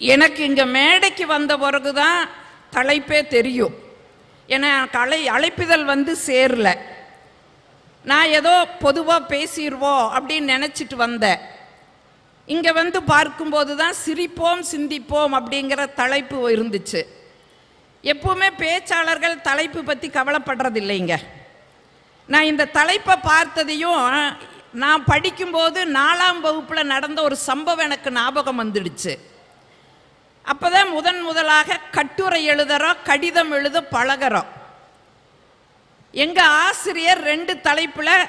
எனக்கு இங்கே மேடைக்கு வந்த பிறகு தான் தலைப்பே தெரியும். ஏன்னா அழைப்பிதழ் வந்து சேரல. நான் ஏதோ பொதுவாக பேசிடுவோம் அப்படின்னு நினச்சிட்டு வந்தேன். இங்கே வந்து பார்க்கும்போது தான் சிரிப்போம் சிந்திப்போம் அப்படிங்கிற தலைப்பு இருந்துச்சு. எப்பவுமே பேச்சாளர்கள் தலைப்பு பற்றி கவலைப்படுறதில்லைங்க. நான் இந்த தலைப்பை பார்த்ததையும் நான் படிக்கும்போது 4ஆம் வகுப்பில் நடந்த ஒரு சம்பவம் எனக்கு ஞாபகம் வந்துடுச்சு. அப்போ தான் முதலாக கட்டுரை எழுதுகிறோம், கடிதம் எழுத பழகிறோம். எங்கள் ஆசிரியர் 2 தலைப்பில்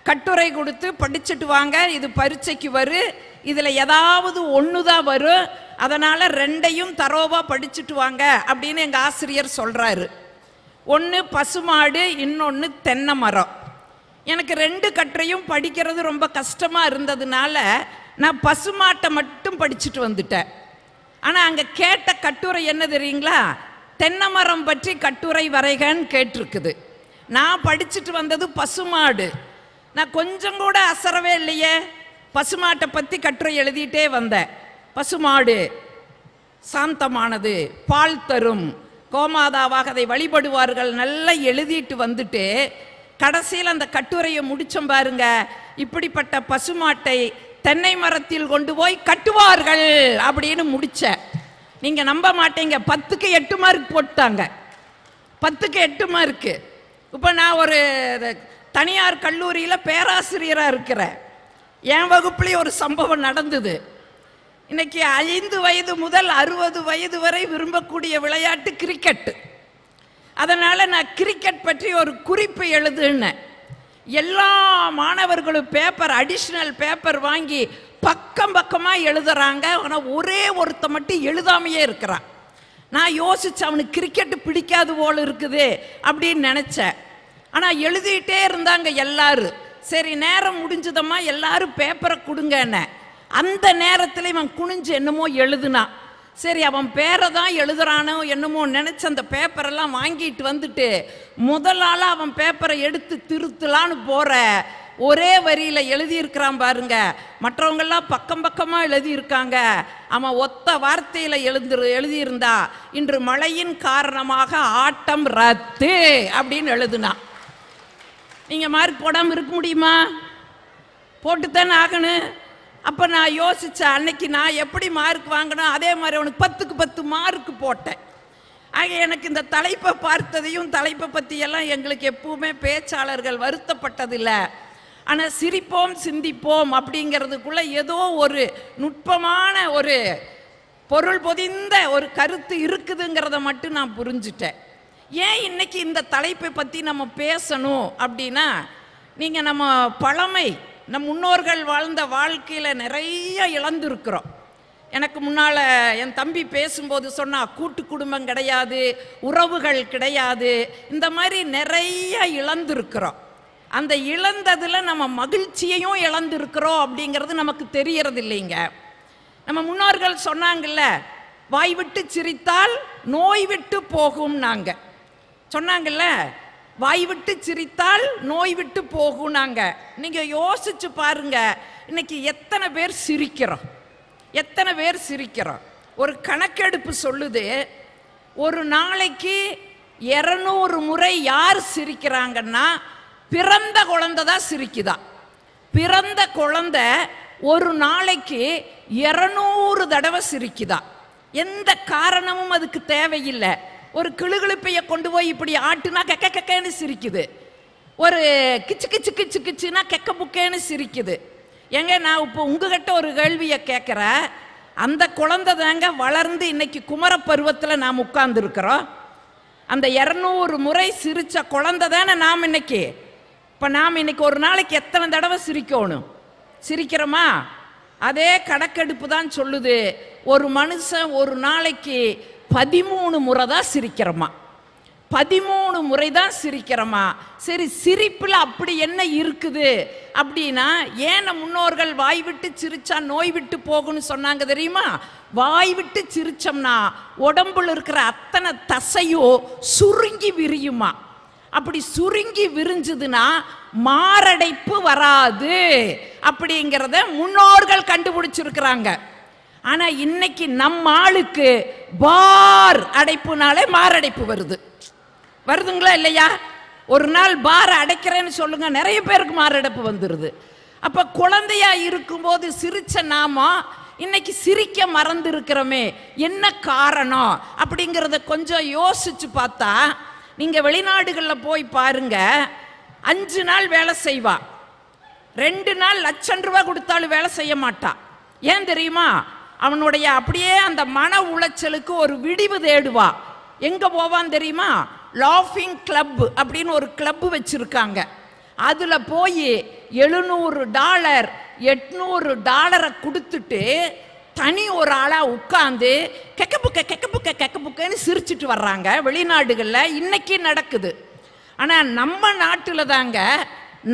கட்டுரை கொடுத்து படிச்சுட்டு வாங்க, இது பரீட்சைக்கு வரும், இதில் ஏதாவது ஒன்று தான் வரும், அதனால் 2ஐயும் தரோவாக படிச்சுட்டு வாங்க அப்படின்னு எங்கள் ஆசிரியர் சொல்கிறாரு. ஒன்று பசுமாடு, இன்னொன்று தென்னை மரம். எனக்கு 2 கட்டுரையும் படிக்கிறது ரொம்ப கஷ்டமாக இருந்ததுனால நான் பசுமாட்டை மட்டும் படிச்சுட்டு வந்துட்டேன். ஆனால் அங்கே கேட்ட கட்டுரை என்ன தெரியுங்களா? தென்னை மரம் பற்றி கட்டுரை வரைகன்னு கேட்டிருக்குது. நான் படிச்சுட்டு வந்தது பசுமாடு. நான் கொஞ்சம் கூட அசரவே இல்லையே, பசுமாட்டை பற்றி கட்டுரை எழுதிட்டே வந்தேன். பசுமாடு சாந்தமானது, பால் தரும், கோமாதாவாக அதை வழிபடுவார்கள், நல்லா எழுதிட்டு வந்துட்டு கடைசியில் அந்த கட்டுரையை முடிச்சோம் பாருங்க. இப்படிப்பட்ட பசுமாட்டை தென்னை மரத்தில் கொண்டு போய் கட்டுவார்கள் அப்படின்னு முடிச்ச. நீங்க நம்ப மாட்டீங்க, 10க்கு 8 மார்க் போட்டாங்க. 10க்கு 8 மார்க்கு. இப்போ நான் ஒரு தனியார் கல்லூரியில் பேராசிரியராக இருக்கிறேன். என் வகுப்புலேயே ஒரு சம்பவம் நடந்தது. இன்னைக்கு 5 வயது முதல் 60 வயது வரை விரும்பக்கூடிய விளையாட்டு கிரிக்கெட்டு. அதனால் நான் கிரிக்கெட் பற்றி ஒரு குறிப்பு எழுதுன்னேன். எல்லா மாணவர்களும் பேப்பர், அடிஷ்னல் பேப்பர் வாங்கி பக்கமாக எழுதுறாங்க. ஆனால் ஒரே ஒருத்த மட்டும் எழுதாமையே இருக்கிறான். நான் யோசித்தேன், அவனுக்கு கிரிக்கெட்டு பிடிக்காது போல் இருக்குது அப்படின்னு நினச்சேன். ஆனால் எழுதிட்டே இருந்தாங்க எல்லாரும். சரி, நேரம் முடிஞ்சதம்மா, எல்லாரும் பேப்பரை கொடுங்கன்னு. அந்த நேரத்தில் இவன் குனிஞ்சு என்னமோ எழுதுனான். சரி, அவன் பேரை தான் எழுதுறானோ என்னமோ நினச்சி அந்த பேப்பரெல்லாம் வாங்கிட்டு வந்துட்டு முதலால் அவன் பேப்பரை எடுத்து திருத்தலான்னு போகிற ஒரே வரியில் எழுதியிருக்கிறான் பாருங்க. மற்றவங்கெல்லாம் பக்கமாக எழுதியிருக்காங்க. அவன் ஒத்த வார்த்தையில் எழுதியிருந்தா, இன்று மழையின் காரணமாக ஆட்டம் ரத்து அப்படின்னு எழுதுனான். நீங்கள் மார்க் போடாமல் இருக்க முடியுமா? போட்டுத்தானே ஆகணும். அப்போ நான் யோசித்தேன், அன்னைக்கு நான் எப்படி மார்க் வாங்கினேன் அதே மாதிரி அவனுக்கு 10க்கு 10 மார்க் போட்டேன். ஆக எனக்கு இந்த தலைப்பை பார்த்ததையும் தலைப்பை பற்றியெல்லாம் எங்களுக்கு எப்பவுமே பேச்சாளர்கள் வருத்தப்பட்டதில்லை. ஆனால் சிரிப்போம் சிந்திப்போம் அப்படிங்கிறதுக்குள்ளே ஏதோ ஒரு நுட்பமான ஒரு பொருள் பொதிந்த ஒரு கருத்து இருக்குதுங்கிறத மட்டும் நான் புரிஞ்சுட்டேன். ஏன் இன்னைக்கு இந்த தலைப்பை பற்றி நம்ம பேசணும் அப்படின்னா, நீங்கள் நம்ம பழமை, நம் முன்னோர்கள் வாழ்ந்த வாழ்க்கையில் நிறைய இழந்திருக்கிறோம். எனக்கு முன்னால் என் தம்பி பேசும்போது சொன்னால், கூட்டு குடும்பம் கிடையாது, உறவுகள் கிடையாது, இந்த மாதிரி நிறைய இழந்திருக்கிறோம். அந்த இழந்ததில் நம்ம மகிழ்ச்சியையும் இழந்திருக்கிறோம் அப்படிங்கிறது நமக்கு தெரியறது இல்லைங்க. நம்ம முன்னோர்கள் சொன்னாங்கல்ல, வாய் விட்டு சிரித்தால் நோய் விட்டு போகும்னாங்க. சொன்னாங்கல்ல, வாய் விட்டு சிரித்தால் நோய் விட்டு போகும்னாங்க. நீங்கள் யோசிச்சு பாருங்க, இன்னைக்கு எத்தனை பேர் சிரிக்கிறோம், எத்தனை பேர் சிரிக்கிறோம்? ஒரு கணக்கெடுப்பு சொல்லுது, ஒரு நாளைக்கு 200 முறை யார் சிரிக்கிறாங்கன்னா பிறந்த குழந்தை தான் சிரிக்குதா. பிறந்த குழந்தை ஒரு நாளைக்கு 200 தடவை சிரிக்குதா. எந்த காரணமும் அதுக்கு தேவையில்லை. ஒரு கிளுகிழுப்பையை கொண்டு போய் இப்படி ஆட்டுனா கெக்க கெக்கன்னு சிரிக்குது. ஒரு கிச்சு கிச்சு கிச்சு கிச்சுனா கெக்க புக்கேன்னு சிரிக்குது. ஏங்க, நான் இப்போ உங்ககிட்ட ஒரு கேள்வியை கேட்குறேன். அந்த குழந்தை தாங்க வளர்ந்து இன்னைக்கு குமர பருவத்தில் நாம் உட்கார்ந்துருக்கிறோம். அந்த 200 முறை சிரித்த குழந்தை தானே நாம் இன்னைக்கு. இப்போ நாம் இன்னைக்கு ஒரு நாளைக்கு எத்தனை தடவை சிரிக்கணும்? சிரிக்கிறோமா? அதே கணக்கெடுப்பு தான் சொல்லுது, ஒரு மனுஷன் ஒரு நாளைக்கு 13 முறை தான் சிரிக்கிறோமா. 13 முறை தான் சிரிக்கிறோமா. சரி, சிரிப்பில் அப்படி என்ன இருக்குது அப்படின்னா, ஏன் முன்னோர்கள் வாய் விட்டு சிரிச்சா நோய் விட்டு போகும்னு சொன்னாங்க தெரியுமா? வாய் விட்டு சிரிச்சோம்னா உடம்புல இருக்கிற அத்தனை தசையும் சுருங்கி விரியுமா. அப்படி சுருங்கி விரிஞ்சதுன்னா மாரடைப்பு வராது அப்படிங்கிறத முன்னோர்கள் கண்டுபிடிச்சிருக்கிறாங்க. ஆனா இன்னைக்கு நம்ம ஆளுக்கு பார் அடைப்புனாலே மாரடைப்பு வருதுங்களா இல்லையா? ஒரு நாள் பார் அடைக்கிறேன்னு சொல்லுங்க, நிறைய பேருக்கு மாரடைப்பு வந்துருது. அப்ப குழந்தையா இருக்கும்போது சிரிச்ச நாம இன்னைக்கு சிரிக்க மறந்து இருக்கிறோமே, என்ன காரணம் அப்படிங்கிறத கொஞ்சம் யோசிச்சு பார்த்தா, நீங்க வெளிநாடுகளில் போய் பாருங்க, 5 நாள் வேலை செய்வா, 2 நாள் ₹1,00,000 கொடுத்தாலும் வேலை செய்ய மாட்டா. ஏன் தெரியுமா? அவனுடைய அப்படியே அந்த மன உளைச்சலுக்கு ஒரு விடிவு தேடுவா. எங்க போவான் தெரியுமா? லாஃபிங் கிளப் அப்படின்னு ஒரு கிளப் வச்சிருக்காங்க. அதுல போய் $700 $800 கொடுத்துட்டு தனி ஒரு ஆளா உட்கார்ந்து கெக்கப்புக்கன்னு சிரிச்சிட்டு வர்றாங்க வெளிநாடுகளில். இன்னைக்கு நடக்குது. ஆனா நம்ம நாட்டில் தாங்க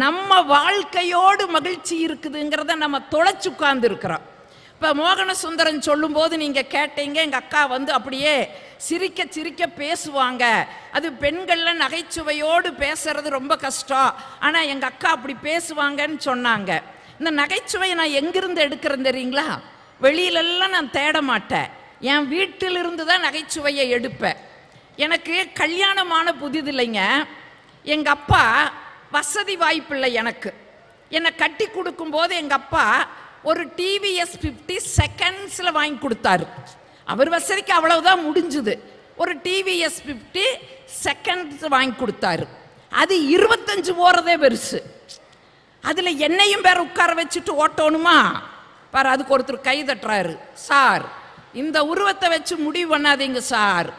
நம்ம வாழ்க்கையோடு மகிழ்ச்சி இருக்குதுங்கிறத நம்ம தொலைச்சு உட்கார்ந்து இருக்கிறோம். இப்போ மோகன சுந்தரன் சொல்லும் போது நீங்க கேட்டீங்க, எங்க அக்கா வந்து அப்படியே சிரிக்க சிரிக்க பேசுவாங்க, அது பெண்கள்ல நகைச்சுவையோடு பேசுறது ரொம்ப கஷ்டம், ஆனா எங்க அக்கா அப்படி பேசுவாங்கன்னு சொன்னாங்க. இந்த நகைச்சுவையை நான் எங்கிருந்து எடுக்கிறேன் தெரியுங்களா? வெளியிலெல்லாம் நான் தேட மாட்டேன், என் வீட்டிலிருந்து தான் நகைச்சுவையை எடுப்பேன். எனக்கு கல்யாணமான புதிதில்லைங்க, எங்க அப்பா வசதி வாய்ப்பில்லை. எனக்கு என்னை கட்டி கொடுக்கும் போது எங்க அப்பா ஒரு TVS 50 செகண்ட்ஸ்ல வாங்கி கொடுத்தாரு. அவர் வசதிக்கு அவ்வளவுதான் முடிஞ்சுது. ஒரு TVS 50 செகண்ட்ஸ் வாங்கி கொடுத்தாரு. அது 25 போறதே பெருசு. அதுல என்னையும் பேர உட்கார வச்சுட்டு ஓட்டணுமா பாரு. அதுக்கு ஒருத்தர் கை தட்டுறாரு, சார் இந்த உருவத்தை வச்சு முடிவு பண்ணாதீங்க சார்,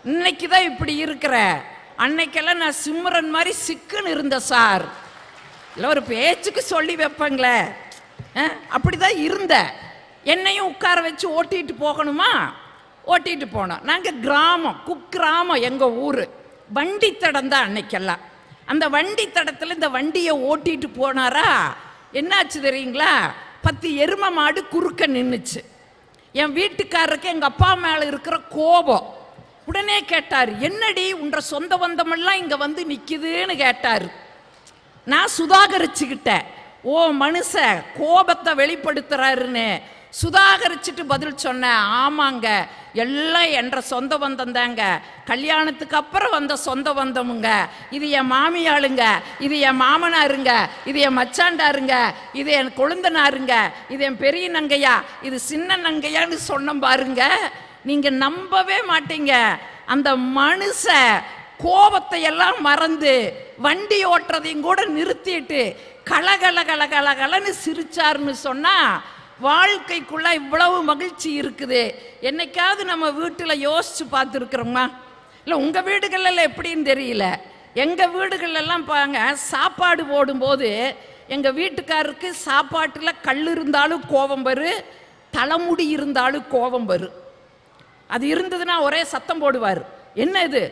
இன்னைக்கு தான் இப்படி இருக்கிற, அன்னைக்கெல்லாம் நான் சிம்ரன் மாதிரி சிக்குன்னு இருந்த சார், இல்லை ஒரு பேச்சுக்கு சொல்லி வைப்பங்களே, அப்படிதான் இருந்த. என்னையும் உட்கார வச்சு ஓட்டிட்டு போகணுமா? ஓட்டிட்டு போனோம். நாங்கள் கிராமம், குக்கிராமம் எங்கள் ஊர், வண்டி தடம் தான் அன்னைக்கெல்லாம். அந்த வண்டி தடத்தில் இந்த வண்டியை ஓட்டிட்டு போனாரா, என்னாச்சு தெரியுங்களா? 10 எருமை மாடு குறுக்க நின்றுச்சு. என் வீட்டுக்காரருக்கு எங்கள் அப்பா மேலே இருக்கிற கோபம். உடனே கேட்டார், என்னடி உன்ற சொந்த பந்தமெல்லாம் இங்கே வந்து நிற்குதுன்னு கேட்டார். நான் சுதாகரிச்சுக்கிட்டேன், ஓ மனுஷ கோபத்தை வெளிப்படுத்துறாருன்னு சுதாகரிச்சுட்டு பதில் சொன்னேன், ஆமாங்க எல்லாம் என்ற சொந்த பந்தம் தாங்க, கல்யாணத்துக்கு அப்புறம் வந்த சொந்த பந்தமுங்க, இது என் மாமியாளுங்க, இது என் மாமனாருங்க, இது என் மச்சாண்டாருங்க, இது என் கொழுந்தனாருங்க, இது என் பெரிய நங்கையா, இது சின்ன நங்கையான்னு சொன்ன பாருங்க. நீங்க நம்பவே மாட்டீங்க, அந்த மனுஷ கோபத்தை எல்லாம் மறந்து வண்டி ஓட்டுறதையும் கூட நிறுத்திட்டு கலகலன்னு சிரிச்சாருன்னு சொன்னா, வாழ்க்கைக்குள்ள இவ்வளவு மகிழ்ச்சி இருக்குது. என்னைக்காவது நம்ம வீட்டில் யோசிச்சு பார்த்துருக்குறோமா? இல்லை உங்கள் வீடுகளில் எப்படின்னு தெரியல, எங்கள் வீடுகளெல்லாம் பாங்க, சாப்பாடு போடும்போது எங்கள் வீட்டுக்காரருக்கு சாப்பாட்டில் கல் இருந்தாலும் கோபம் வரும், தலைமுடி இருந்தாலும் கோபம் வரும். அது இருந்ததுன்னா ஒரே சத்தம் போடுவார், என்ன இது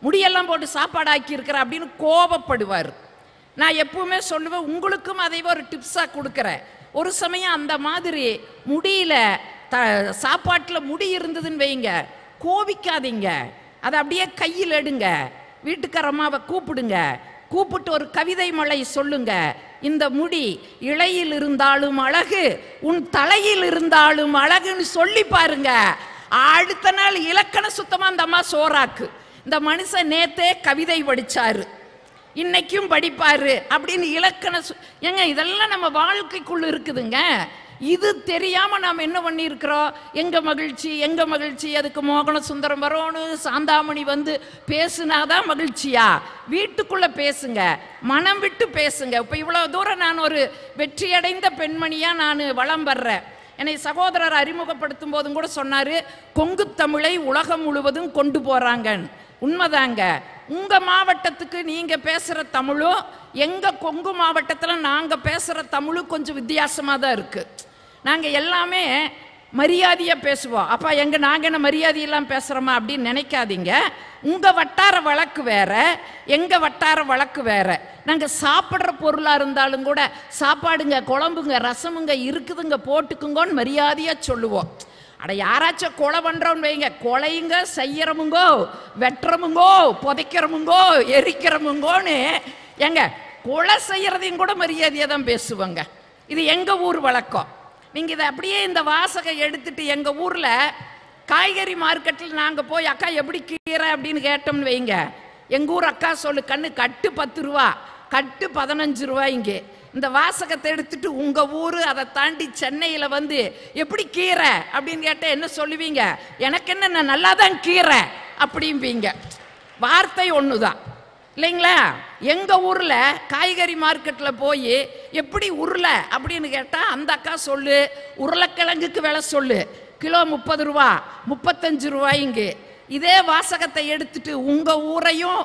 முடியெல்லாம் போட்டு சாப்பாடு ஆக்கி இருக்கிற அப்படின்னு கோபப்படுவார். நான் எப்பவுமே சொல்லுவேன், உங்களுக்கும் அதை ஒரு டிப்ஸாக கொடுக்குறேன். ஒரு சமயம் அந்த மாதிரி முடியல, சாப்பாட்டில் முடி இருந்ததுன்னு வைங்க, கோபிக்காதீங்க, அதை அப்படியே கையில் எடுங்க, வீட்டுக்காரம்மாவை கூப்பிடுங்க, கூப்பிட்டு ஒரு கவிதை மழை சொல்லுங்க. இந்த முடி இலையில் இருந்தாலும் அழகு, உன் தலையில் இருந்தாலும் அழகுன்னு சொல்லி பாருங்க. அடுத்த நாள் இலக்கண சுத்தமா அந்த அம்மா சோறாக்கு. இந்த மனுஷன் நேத்தே கவிதை படிச்சாரு, இன்னைக்கும் படிப்பாரு அப்படின்னு இலக்கண ஏங்க இதெல்லாம் நம்ம வாழ்க்கைக்குள்ள இருக்குதுங்க. இது தெரியாம நாம் என்ன பண்ணி இருக்கிறோம், எங்க மகிழ்ச்சி எங்க மகிழ்ச்சி, அதுக்கு மோகன சுந்தரம் வரணும், சாந்தாமணி வந்து பேசுனாதான் மகிழ்ச்சியா? வீட்டுக்குள்ள பேசுங்க, மனம் விட்டு பேசுங்க. இப்ப இவ்வளவு தூரம் நான் ஒரு வெற்றியடைந்த பெண்மணியா நான் வளம் வர்றேன். என்னை சகோதரர் அறிமுகப்படுத்தும் போதும் கூட சொன்னாரு, கொங்கு தமிழை உலகம் முழுவதும் கொண்டு போறாங்கன்னு. உண்மைதாங்க, உங்க மாவட்டத்துக்கு நீங்க பேசுற தமிழும் எங்க கொங்கு மாவட்டத்தில் நாங்க பேசுற தமிழும் கொஞ்சம் வித்தியாசமா தான் இருக்கு. நாங்க எல்லாமே மரியாதையா பேசுவோம். அப்ப நாங்க என்ன மரியாதையெல்லாம் பேசுறோமா அப்படின்னு நினைக்காதீங்க. உங்க வட்டார வழக்கு வேற, எங்க வட்டார வழக்கு வேற. நாங்க சாப்பிட்ற பொருளா இருந்தாலும் கூட சாப்பாடுங்க, குழம்புங்க, ரசமுங்க இருக்குதுங்க, போட்டுக்குங்கன்னு மரியாதையா சொல்லுவோம். அட யாராச்சும் கொலை பண்றோன்னு வைங்க, கொலையுங்க, செய்யறமுங்கோ, வெட்டுறமுங்கோ, புதைக்கிறமுங்கோ, எரிக்கிறமுங்கோன்னு கொலை செய்யறதையும் கூட மரியாதையா தான் பேசுவாங்க. இது எங்க ஊர் வழக்கம். நீங்க இதை அப்படியே இந்த வாசகம் எடுத்துட்டு எங்க ஊர்ல காய்கறி மார்க்கெட்டில் நாங்க போய் அக்கா எப்படி கீரை அப்படின்னு கேட்டோம்னு வைங்க, எங்க ஊர் அக்கா சொல்லு கண்ணு கட்டு 10 ரூபா, கட்டு 15 ரூபா. இங்கே இந்த வாசகத்தை எடுத்துட்டு உங்க ஊரு அதை தாண்டி சென்னையில வந்து எப்படி கீரை அப்படின்னு கேட்ட என்ன சொல்லுவீங்க? எனக்கு என்ன, நான் நல்லா தான் கீரை அப்படிம்பீங்க. வார்த்தை ஒண்ணுதான் இல்லைங்களா? எங்க ஊர்ல காய்கறி மார்க்கெட்ல போய் எப்படி உருளை அப்படின்னு கேட்டா அந்த அக்கா சொல்லு உருளைக்கிழங்குக்கு விலை சொல்லு கிலோ 30 ரூபா 35 ரூபாய்ங்க. இதே வாசகத்தை எடுத்துட்டு உங்க ஊரையும்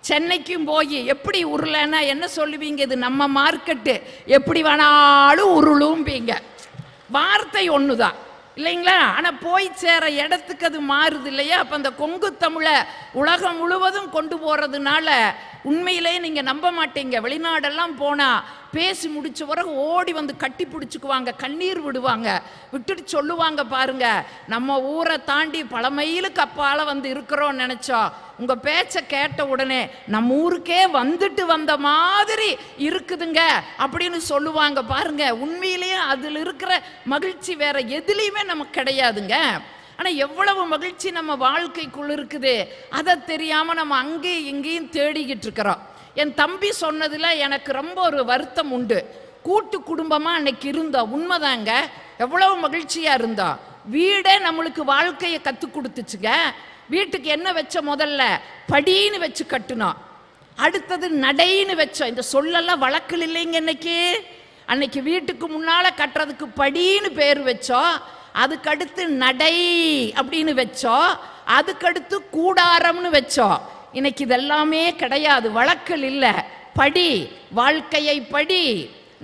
சென்னைக்கும் போய் எப்படி உருளைன்னா என்ன சொல்லுவீங்க? இது நம்ம மார்க்கெட்டு, எப்படி வேணாலும் உருளும்பீங்க. வார்த்தை ஒண்ணுதான் இல்லைங்களா? ஆனா போய் சேர இடத்துக்கு அது மாறுது இல்லையா? அப்ப அந்த கொங்கு தமிழை உலகம் முழுவதும் கொண்டு போறதுனால உண்மையிலேயே நீங்க நம்ப மாட்டீங்க, வெளிநாடெல்லாம் போனா பேசி முடிச்ச பிறகு ஓடி வந்து கட்டி பிடிச்சுக்குவாங்க, கண்ணீர் விடுவாங்க, விட்டுட்டு சொல்லுவாங்க பாருங்க, நம்ம ஊரை தாண்டி பல மைலுக்கு அப்பால வந்து இருக்கிறோம் நினைச்சோம், உங்க பேச்ச கேட்ட உடனே நம்ம ஊருக்கே வந்துட்டு வந்த மாதிரி இருக்குதுங்க அப்படின்னு சொல்லுவாங்க பாருங்க. உண்மையிலேயே அதுல இருக்கிற மகிழ்ச்சி வேற எதுலையுமே நமக்கு கிடையாதுங்க. ஆனா எவ்வளவு மகிழ்ச்சி நம்ம வாழ்க்கைக்குள்ள இருக்குது, அதை தெரியாம நம்ம அங்கேயும் இங்கேயும் தேடிக்கிட்டு இருக்கிறோம். என் தம்பி சொன்னதுல எனக்கு ரொம்ப ஒரு வருத்தம் உண்டு. கூட்டு குடும்பமா அன்னைக்கு இருந்தோம், உண்மைதாங்க, எவ்வளவு மகிழ்ச்சியா இருந்தோம். வீடே நம்மளுக்கு வாழ்க்கையை கத்து கொடுத்துச்சுங்க. வீட்டுக்கு என்ன வச்ச? முதல்ல படின்னு வச்சு கட்டுனோம், அடுத்தது நடைன்னு வச்சோம். இந்த சொல்லெல்லாம் வழக்கில் இல்லைங்க. அன்னைக்கு வீட்டுக்கு முன்னால கட்டுறதுக்கு படின்னு பேர் வச்சோம், அதுக்கடுத்து நடை அப்படின்னு வச்சோம், அதுக்கடுத்து கூடாரம்னு வச்சோம். இன்னைக்கு இதெல்லாமே கிடையாது, வழக்கல் இல்லை. படி, வாழ்க்கையை படி,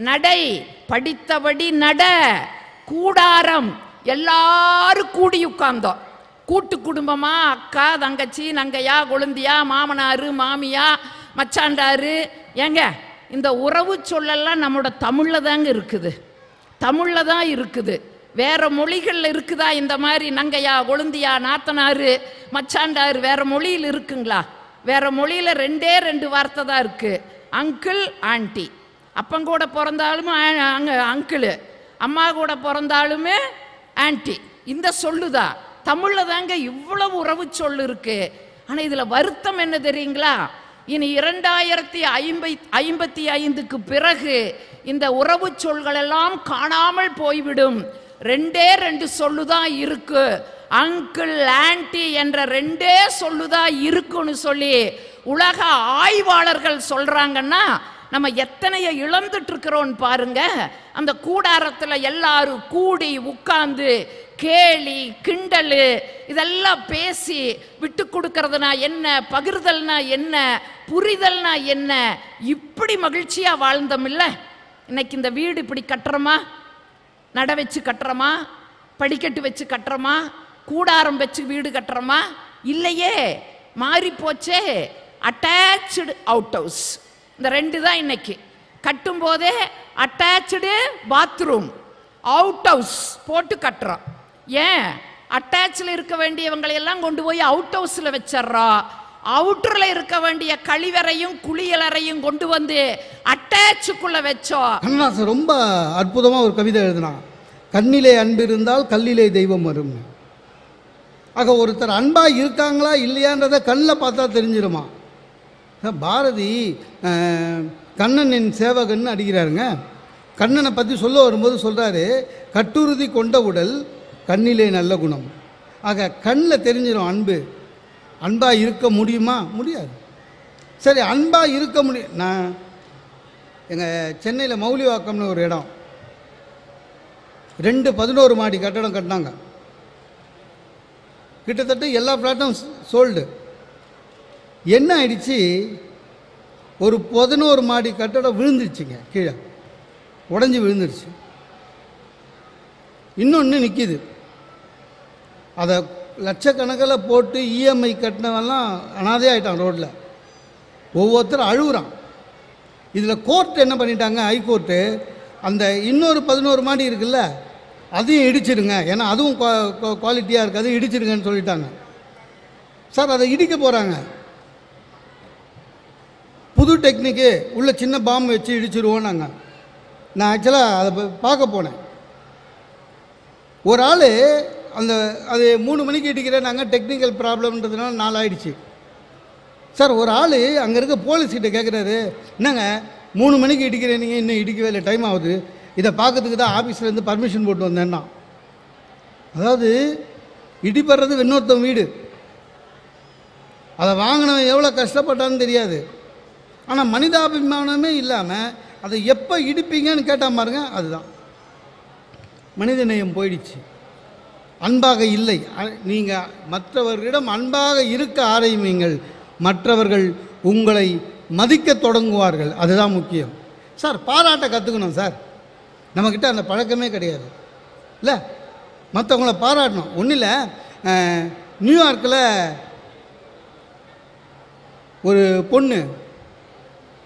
நடை, படித்தபடி நட, கூடாரம், எல்லாரும் கூடி உட்கார்ந்தோம். கூட்டு குடும்பமா, அக்கா தங்கச்சி நங்கையா கொழுந்தியா மாமனாரு மாமியா மச்சாண்டாரு. ஏங்க இந்த உறவு சொல்லெல்லாம் நம்மளோட தமிழ்ல தாங்க இருக்குது, தமிழ்ல தான் இருக்குது. வேற மொழிகள்ல இருக்குதா இந்த மாதிரி நங்கையா கொழுந்தியா நாத்தனாரு மச்சாண்டாரு? வேற மொழியில் இருக்குங்களா? வேற மொழியில 2 வார்த்தை தான் இருக்கு, அங்கிள் ஆண்டி. அப்பங்கூட பிறந்தாலுமே அங்கிள், அம்மா கூட பிறந்தாலுமே ஆண்டி. இந்த சொல்லுதா? தமிழ்ல தாங்க இவ்வளவு உறவு சொல் இருக்கு. ஆனா இதுல வருத்தம் என்ன தெரியுங்களா? இனி 2055க்கு பிறகு இந்த உறவு சொல்கள் எல்லாம் காணாமல் போய்விடும். 2 சொல்லுதான் இருக்கு, அங்கிள் ஆன்டி என்ற 2 சொல்லுதான் இருக்குன்னு சொல்லி உலக ஆய்வாளர்கள் சொல்றாங்கன்னா நம்ம எத்தனைய இழந்துட்டு இருக்கிறோம் பாருங்க. அந்த கூடாரத்துல எல்லாரும் கூடி உட்கார்ந்து கேலி கிண்டலு இதெல்லாம் பேசி விட்டு கொடுக்கறதுனா என்ன, பகிர்தல்னா என்ன, புரிதல்னா என்ன, இப்படி மகிழ்ச்சியா வாழ்ந்தோம் இல்ல. இன்னைக்கு இந்த வீடு இப்படி கட்டுறோமா? நட வச்சு கட்டுறோமா? படிக்கட்டு வச்சு கட்டுறோமா? கூடாரம் வச்சு வீடு கட்டுறோமா? இல்லையே, மாறி போச்சே. அட்டாச்டு அவுட் ஹவுஸ், இந்த 2 தான் இன்னைக்கு. கட்டும் போதே அட்டாச்டு பாத்ரூம் அவுட் ஹவுஸ் போட்டு கட்டுறோம். ஏன்? அட்டாச்சில் இருக்க வேண்டியவங்களை எல்லாம் கொண்டு போய் அவுட் ஹவுஸ்ல வச்சிடறோம். அவுட்டர்ல இருக்க வேண்டிய கழிவறையும் குளியலறையும் கொண்டு வந்து அட்டாச்சுக்குள்ள வச்சோம். ரொம்ப அற்புதமா ஒரு கவிதை எழுதினா, கண்ணிலே அன்பு இருந்தால் கல்லிலே தெய்வம் வரும். ஆக ஒருத்தர் அன்பா இருக்காங்களா இல்லையான்றதை கண்ணில் பார்த்தா தெரிஞ்சிருமா? பாரதி கண்ணனின் சேவகன் அடிக்கிறாருங்க. கண்ணனை பற்றி சொல்ல வரும்போது சொல்கிறாரு, கட்டுறுதி கொண்ட உடல் கண்ணிலே நல்ல குணம். ஆக கண்ணில் தெரிஞ்சிடும் அன்பு. அன்பாக இருக்க முடியுமா? முடியாது. சரி, அன்பாக இருக்க முடியும். நான் எங்கள் சென்னையில் மௌலிவாக்கம்னு ஒரு இடம், 2 11 மாடி கட்டடம் கட்டினாங்க. கிட்டத்தட்ட எல்லா ஃப்ளாட்டும் சோல்டு. என்ன ஆயிடுச்சு, ஒரு 11 மாடி கட்டடம் விழுந்துருச்சுங்க, கீழே உடஞ்சி விழுந்துருச்சு. இன்னொன்று நிற்கிது. அதை லட்சக்கணக்கில் போட்டு இஎம்ஐ கட்டினவெல்லாம் அனாதே ஆகிட்டான் ரோட்டில். ஒவ்வொருத்தரும் அழுகுறான். இதில் கோர்ட் என்ன பண்ணிட்டாங்க, ஹைகோர்ட்டு, அந்த இன்னொரு 11 மாடி இருக்குல்ல அதையும் இடிச்சிடுங்க, ஏன்னா அதுவும் குவாலிட்டியாக இருக்குது, அதையும் இடிச்சிடுங்கன்னு சொல்லிட்டாங்க. சார் அதை இடிக்க போகிறாங்க. புது டெக்னிக்கு உள்ள சின்ன பாம்பு வச்சு இடிச்சிடுவோம் நாங்கள். நான் ஆக்சுவலாக அதை பார்க்க போனேன். ஒரு ஆள் அது 3 மணிக்கு இடிக்கிறேன், நாங்கள் டெக்னிக்கல் ப்ராப்ளம்ன்றதுனால 4 ஆயிடுச்சு. சார் ஒரு ஆள் அங்கே இருக்க போலீஸ்கிட்ட கேட்குறாரு, என்னங்க 3 மணிக்கு இடிக்கிறேன், நீங்கள் இன்னும் இடிக்கவே இல்லை, டைம் ஆகுது, இதை பார்க்கறதுக்கு தான் ஆஃபீஸ்லேருந்து பர்மிஷன் போட்டு வந்தேன்னா. அதாவது இடிப்படுறது இன்னொருத்தன் வீடு, அதை வாங்கினவன் எவ்வளோ கஷ்டப்பட்டான்னு தெரியாது. ஆனால் மனிதாபிமானமே இல்லாமல் அதை எப்போ இடிப்பீங்கன்னு கேட்டால் பாருங்க, அதுதான் மனித நேயம் போயிடுச்சு. அன்பாக இல்லை. நீங்கள் மற்றவர்களிடம் அன்பாக இருக்க ஆரம்பியுங்கள், மற்றவர்கள் உங்களை மதிக்க தொடங்குவார்கள். அதுதான் முக்கியம். சார் பாராட்ட கற்றுக்கணும் சார். நம்மக்கிட்ட அந்த பழக்கமே கிடையாது இல்லை. மற்றவங்கள பாராட்டணும். ஒன்றும் இல்லை, நியூயார்க்கில் ஒரு பொண்ணு,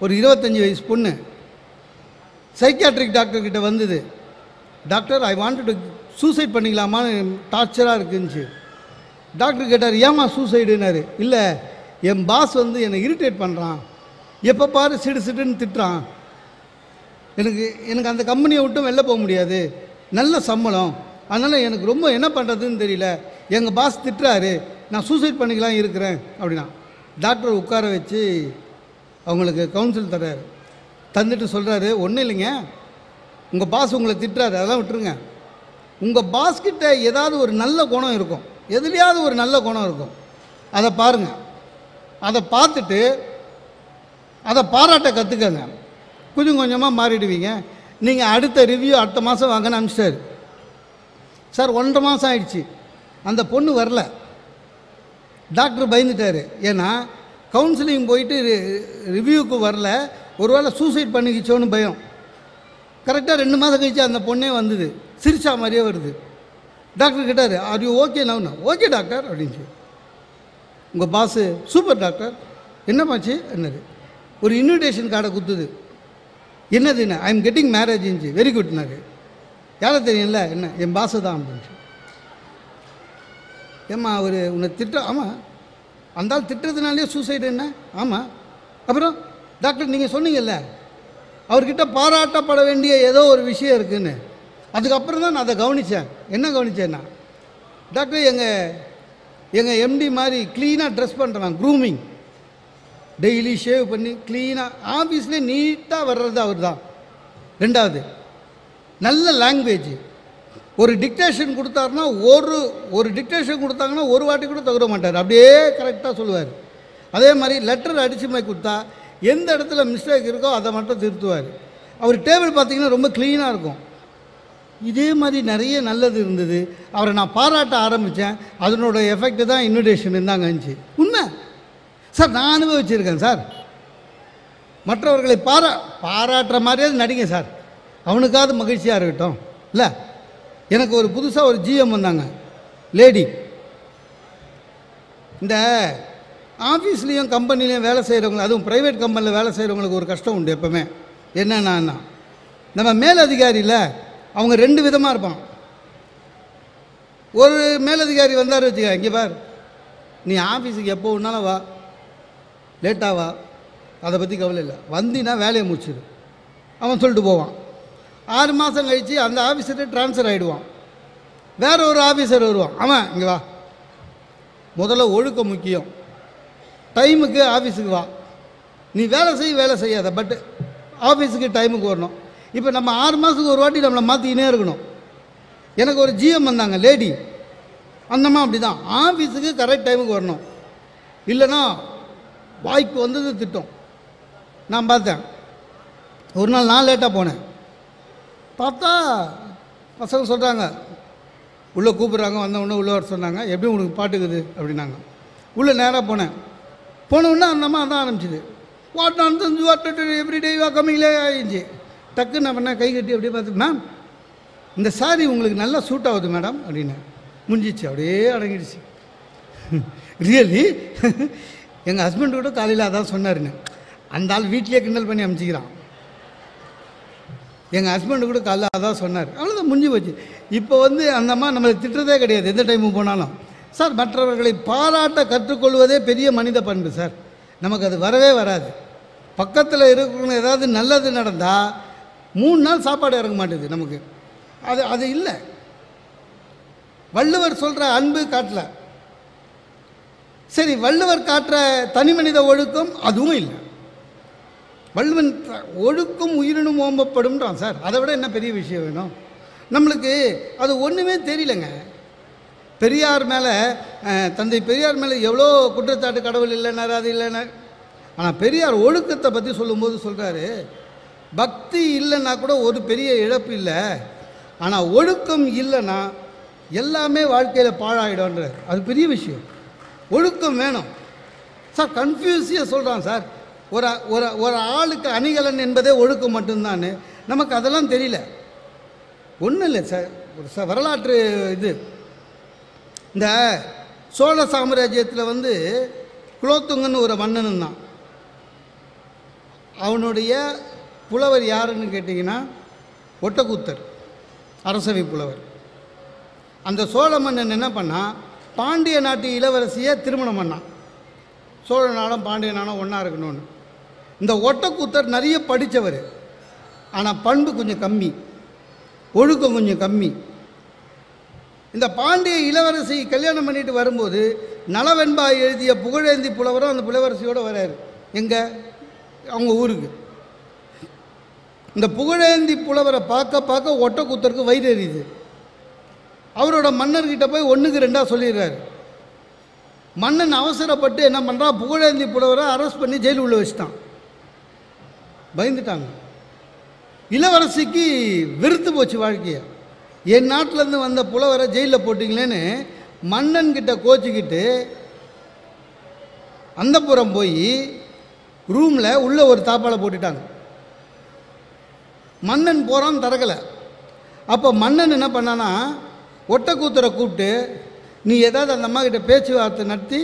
ஒரு 25 வயசு பொண்ணு சைக்கியாட்ரிக் டாக்டர்கிட்ட வந்தது. Doctor, I wanted to suicide பண்ணிக்கலாமான்னு டார்ச்சராக இருக்குன்னுச்சு. டாக்டர் கேட்டார், ஏமா சூசைடுனாரு. இல்லை, என் பாஸ் வந்து என்னை இரிட்டேட் பண்ணுறான், எப்போ பாரு சிடுன்னு திட்டுறான், எனக்கு அந்த கம்பெனியை விட்டும் வெளில போக முடியாது, நல்ல சம்பளம், அதனால் எனக்கு ரொம்ப என்ன பண்ணுறதுன்னு தெரியல, எங்கள் பாஸ் திட்டுறாரு, நான் சூசைட் பண்ணிக்கலாம் இருக்கிறேன் அப்படின்னா. டாக்டர் உட்கார வச்சு அவங்களுக்கு கவுன்சில் தர்றாரு. தந்துட்டு சொல்கிறாரு, ஒன்றும் இல்லைங்க, உங்கள் பாஸ் உங்களை திட்டுறாரு, அதெல்லாம் விட்டுருங்க. உங்கள் பாஸ்கிட்ட ஏதாவது ஒரு நல்ல குணம் இருக்கும், எதுலையாவது ஒரு நல்ல குணம் இருக்கும், அதை பாருங்கள். அதை பார்த்துட்டு அதை பாராட்ட கற்றுக்கங்க. கொஞ்சம் கொஞ்சமாக மாறிடுவீங்க. நீங்கள் அடுத்த ரிவ்யூ அடுத்த மாதம் வாங்கன்னு அனுப்பிச்சிட்டாரு. சார் 1.5 மாதம் ஆயிடுச்சு, அந்த பொண்ணு வரல. டாக்டர் பயந்துட்டார். ஏன்னா கவுன்சிலிங் போயிட்டு ரிவ்யூவுக்கு வரல, ஒருவேளை சூசைட் பண்ணிக்கிச்சோன்னு பயம். கரெக்டாக 2 மாதம் கழிச்சு அந்த பொண்ணே வந்தது, சிரிச்சா மாதிரியே வருது. டாக்டர் கேட்டார், ஆர் யூ ஓகே நவுண்ணா? ஓகே டாக்டர் அப்படின்ச்சு. உங்கள் பாஸு, சூப்பர் டாக்டர், என்னப்பாச்சு என்னது, ஒரு இன்விடேஷன் கார்டை கொடுத்துது. என்னதுன்னு, ஐ எம் கெட்டிங் மேரேஜ்ச்சு. வெரி குட்னாரு. யாரை தெரியும்ல, என்ன, என் பாஸு தான் அப்படின்ச்சு. ஏம்மா அவர் உன்னை திட்ட, ஆமாம் அந்த ஆள் திட்டுறதுனாலே சூசைடு என்ன? ஆமாம். அப்புறம் டாக்டர் நீங்கள் சொன்னீங்கல்ல அவர்கிட்ட பாராட்டப்பட வேண்டிய ஏதோ ஒரு விஷயம் இருக்குதுன்னு, அதுக்கப்புறம் தான் நான் அதை கவனித்தேன். என்ன கவனித்தேன்னா, டாக்டர் எங்கள் எம்டி மாதிரி க்ளீனாக ட்ரெஸ் பண்ணுறான், க்ரூமிங், டெய்லி ஷேவ் பண்ணி க்ளீனாக ஆஃபீஸ்லேயே நீட்டாக வர்றது அவர் தான். 2வது, நல்ல லாங்குவேஜ். ஒரு டிக்டேஷன் கொடுத்தாருன்னா ஒரு டிக்டேஷன் கொடுத்தாங்கன்னா ஒரு வாட்டி கூட தகுற மாட்டார், அப்படியே கரெக்டாக சொல்லுவார். அதே மாதிரி லெட்டர் அடிச்சு மாதிரி கொடுத்தா எந்த இடத்துல மிஸ்டேக் இருக்கோ அதை மட்டும் திருத்துவார். அவர் டேபிள் பார்த்திங்கன்னா ரொம்ப க்ளீனாக இருக்கும். இதே மாதிரி நிறைய நல்லது இருந்தது. அவரை நான் பாராட்ட ஆரம்பித்தேன், அதனோட எஃபெக்ட் தான் இன்விடேஷன் இருந்தாங்க இருந்துச்சு. உண்மை சார், நான் அனுபவிச்சிருக்கேன் சார். மற்றவர்களை பாராட்டுற மாதிரியாவது நடிங்க சார், அவனுக்காவது மகிழ்ச்சியாக இருக்கட்டும் இல்லை. எனக்கு ஒரு புதுசாக ஒரு ஜிஎம் வந்தாங்க, லேடி. இந்த ஆஃபீஸ்லேயும் கம்பெனிலையும் வேலை செய்கிறவங்க, அதுவும் ப்ரைவேட் கம்பெனியில் வேலை செய்கிறவங்களுக்கு ஒரு கஷ்டம் உண்டு எப்போவுமே. என்னன்னா, நம்ம மேலதிகாரியில் அவங்க 2 விதமாக இருப்பான். ஒரு மேலதிகாரி வந்தார் வச்சுக்க, இங்கே பார், நீ ஆஃபீஸுக்கு எப்போ வேணாலும் வா, லேட்டாக வா, அதை பற்றி கவலை இல்லை, வந்தினா வேலையை முடிச்சிடு, அவன் சொல்லிட்டு போவான். 6 மாதம் கழித்து அந்த ஆஃபீஸர்கிட்ட ட்ரான்ஸ்ஃபர் ஆகிடுவான். வேற ஒரு ஆஃபீஸர் வருவான், அவன் இங்கே வா, முதல்ல ஒழுக்கம் முக்கியம், டைமுக்கு ஆஃபீஸுக்கு வா, நீ வேலை செய்யாத, பட் ஆஃபீஸுக்கு டைமுக்கு வரணும். இப்போ நம்ம 6 மாதத்துக்கு ஒரு வாட்டி நம்மளை மாற்றிக்கினே இருக்கணும். எனக்கு ஒரு ஜிஎம் வந்தாங்க, லேடி, அந்தம்மா அப்படி தான், ஆஃபீஸுக்கு கரெக்ட் டைமுக்கு வரணும், இல்லைன்னா வாய்க்கு வந்தது திட்டம். நான் பார்த்தேன். ஒரு நாள் நான் லேட்டாக போனேன், பார்த்தா பசங்க சொல்கிறாங்க, உள்ளே கூப்பிட்றாங்க, வந்த உடனே உள்ளே வர சொன்னாங்க, எப்படி உனக்கு பாட்டுக்குது அப்படின்னாங்க. உள்ளே நேராக போன உடனே அந்தம்மா தான் ஆரம்பிச்சிது, what nonsense you are everyday you are கம்மிங்லே ஆயிடுச்சு. டக்குன்னு நான் பண்ணேன், கை கட்டி அப்படியே பார்த்து, மேம் இந்த சாரி உங்களுக்கு நல்லா சூட் ஆகுது மேடம் அப்படின்னு. முடிஞ்சிச்சு, அப்படியே அடங்கிடுச்சு. ரியலி எங்கள் ஹஸ்பண்ட் கூட காலையில் அதான் சொன்னாருன்னு. அந்த ஆள் வீட்லேயே கிண்டல் பண்ணி அனுப்பிச்சிக்கிறான். எங்கள் ஹஸ்பண்டு கூட காலைல அதான் சொன்னார், அவ்வளோதான், முடிஞ்சு போச்சு. இப்போ அந்த அம்மா நம்மளை திட்டுறதே கிடையாது எந்த டைமுக்கு போனாலும். சார், மற்றவர்களை பாராட்ட கற்றுக்கொள்வதே பெரிய மனித பண்பு சார். நமக்கு அது வரவே வராது. பக்கத்தில் இருக்கிறவங்க ஏதாவது நல்லது நடந்தால் 3 நாள் சாப்பாடு இறங்க மாட்டேது நமக்கு. அது இல்லை. வள்ளுவர் சொல்கிற அன்பு காட்டல. சரி, வள்ளுவர் காட்டுற தனி மனித ஒழுக்கம் அதுவும் இல்லை. வள்ளுவன் ஒழுக்கம் உயிரினும் ஓம்பப்படும்ன்றான் சார். அதை விட என்ன பெரிய விஷயம் வேணும் நம்மளுக்கு? அது ஒன்றுமே தெரியலங்க. பெரியார் மேலே, தந்தை பெரியார் மேலே எவ்வளோ குற்றச்சாட்டு, கடவுள் இல்லைன்னாரு, அது இல்லைன்னா. ஆனால் பெரியார் ஒழுக்கத்தை பற்றி சொல்லும்போது சொல்கிறாரு, பக்தி இல்லைன்னா கூட ஒரு பெரிய இழப்பு இல்லை, ஆனால் ஒழுக்கம் இல்லைன்னா எல்லாமே வாழ்க்கையில் பாழாயிடும்ன்றார். அது பெரிய விஷயம். ஒழுக்கம் வேணும் சார். கன்ஃபியூஸியாக சொல்கிறான் சார். ஒரு ஒரு ஒரு ஆளுக்கு அணிகலன் என்பதே ஒழுக்கம் மட்டும்தான். நமக்கு அதெல்லாம் தெரியல. ஒன்றும் இல்லை சார். ஒரு வரலாற்று இது, இந்த சோழ சாம்ராஜ்யத்தில் குலோத்துங்கன்னு ஒரு மன்னன் தான். அவனுடைய புலவர் யாருன்னு கேட்டிங்கன்னா ஒட்டக்கூத்தர், அரசவை புலவர். அந்த சோழ மன்னன் என்ன பண்ணால், பாண்டிய நாட்டு இளவரசியை திருமணம் பண்ணான். சோழ நாடும் பாண்டிய நாடும் ஒன்றா இருக்கணும்னு. இந்த ஒட்டக்கூத்தர் நிறைய படித்தவர், ஆனால் பண்பு கொஞ்சம் கம்மி, ஒழுக்கம் கொஞ்சம் கம்மி. இந்த பாண்டிய இளவரசி கல்யாணம் பண்ணிட்டு வரும்போது நலவெண்பா எழுதிய புகழேந்தி புலவரும் அந்த புலவரசியோடு வராரு. எங்கே? அவங்க ஊருக்கு. இந்த புகழேந்தி புலவரை பார்க்க பார்க்க ஒட்டக்கூத்தருக்கு வயிறு எறியுது. அவரோட மன்னர்கிட்ட போய் 1க்கு 2 சொல்லிடுறாரு. மன்னன் அவசரப்பட்டு என்ன பண்ணுறான், புகழேந்தி புலவரை அரெஸ்ட் பண்ணி ஜெயிலு உள்ள வச்சுட்டான். பயந்துட்டாங்க. இளவரசிக்கு வெறுத்து போச்சு வாழ்க்கையை. என் நாட்டிலேருந்து வந்த புலவரை ஜெயிலில் போட்டிங்களேன்னு மன்னன்கிட்ட கோச்சிக்கிட்டு அந்தப்புறம் போய் ரூமில் உள்ள ஒரு தாப்பாலை போட்டுட்டாங்க. மன்னன் போகிறான், திறக்கலை. அப்போ மன்னன் என்ன பண்ணான்னா, ஒட்டக்கூத்தரை கூப்பிட்டு, நீ ஏதாவது அந்த அம்மா கிட்ட பேச்சுவார்த்தை நடத்தி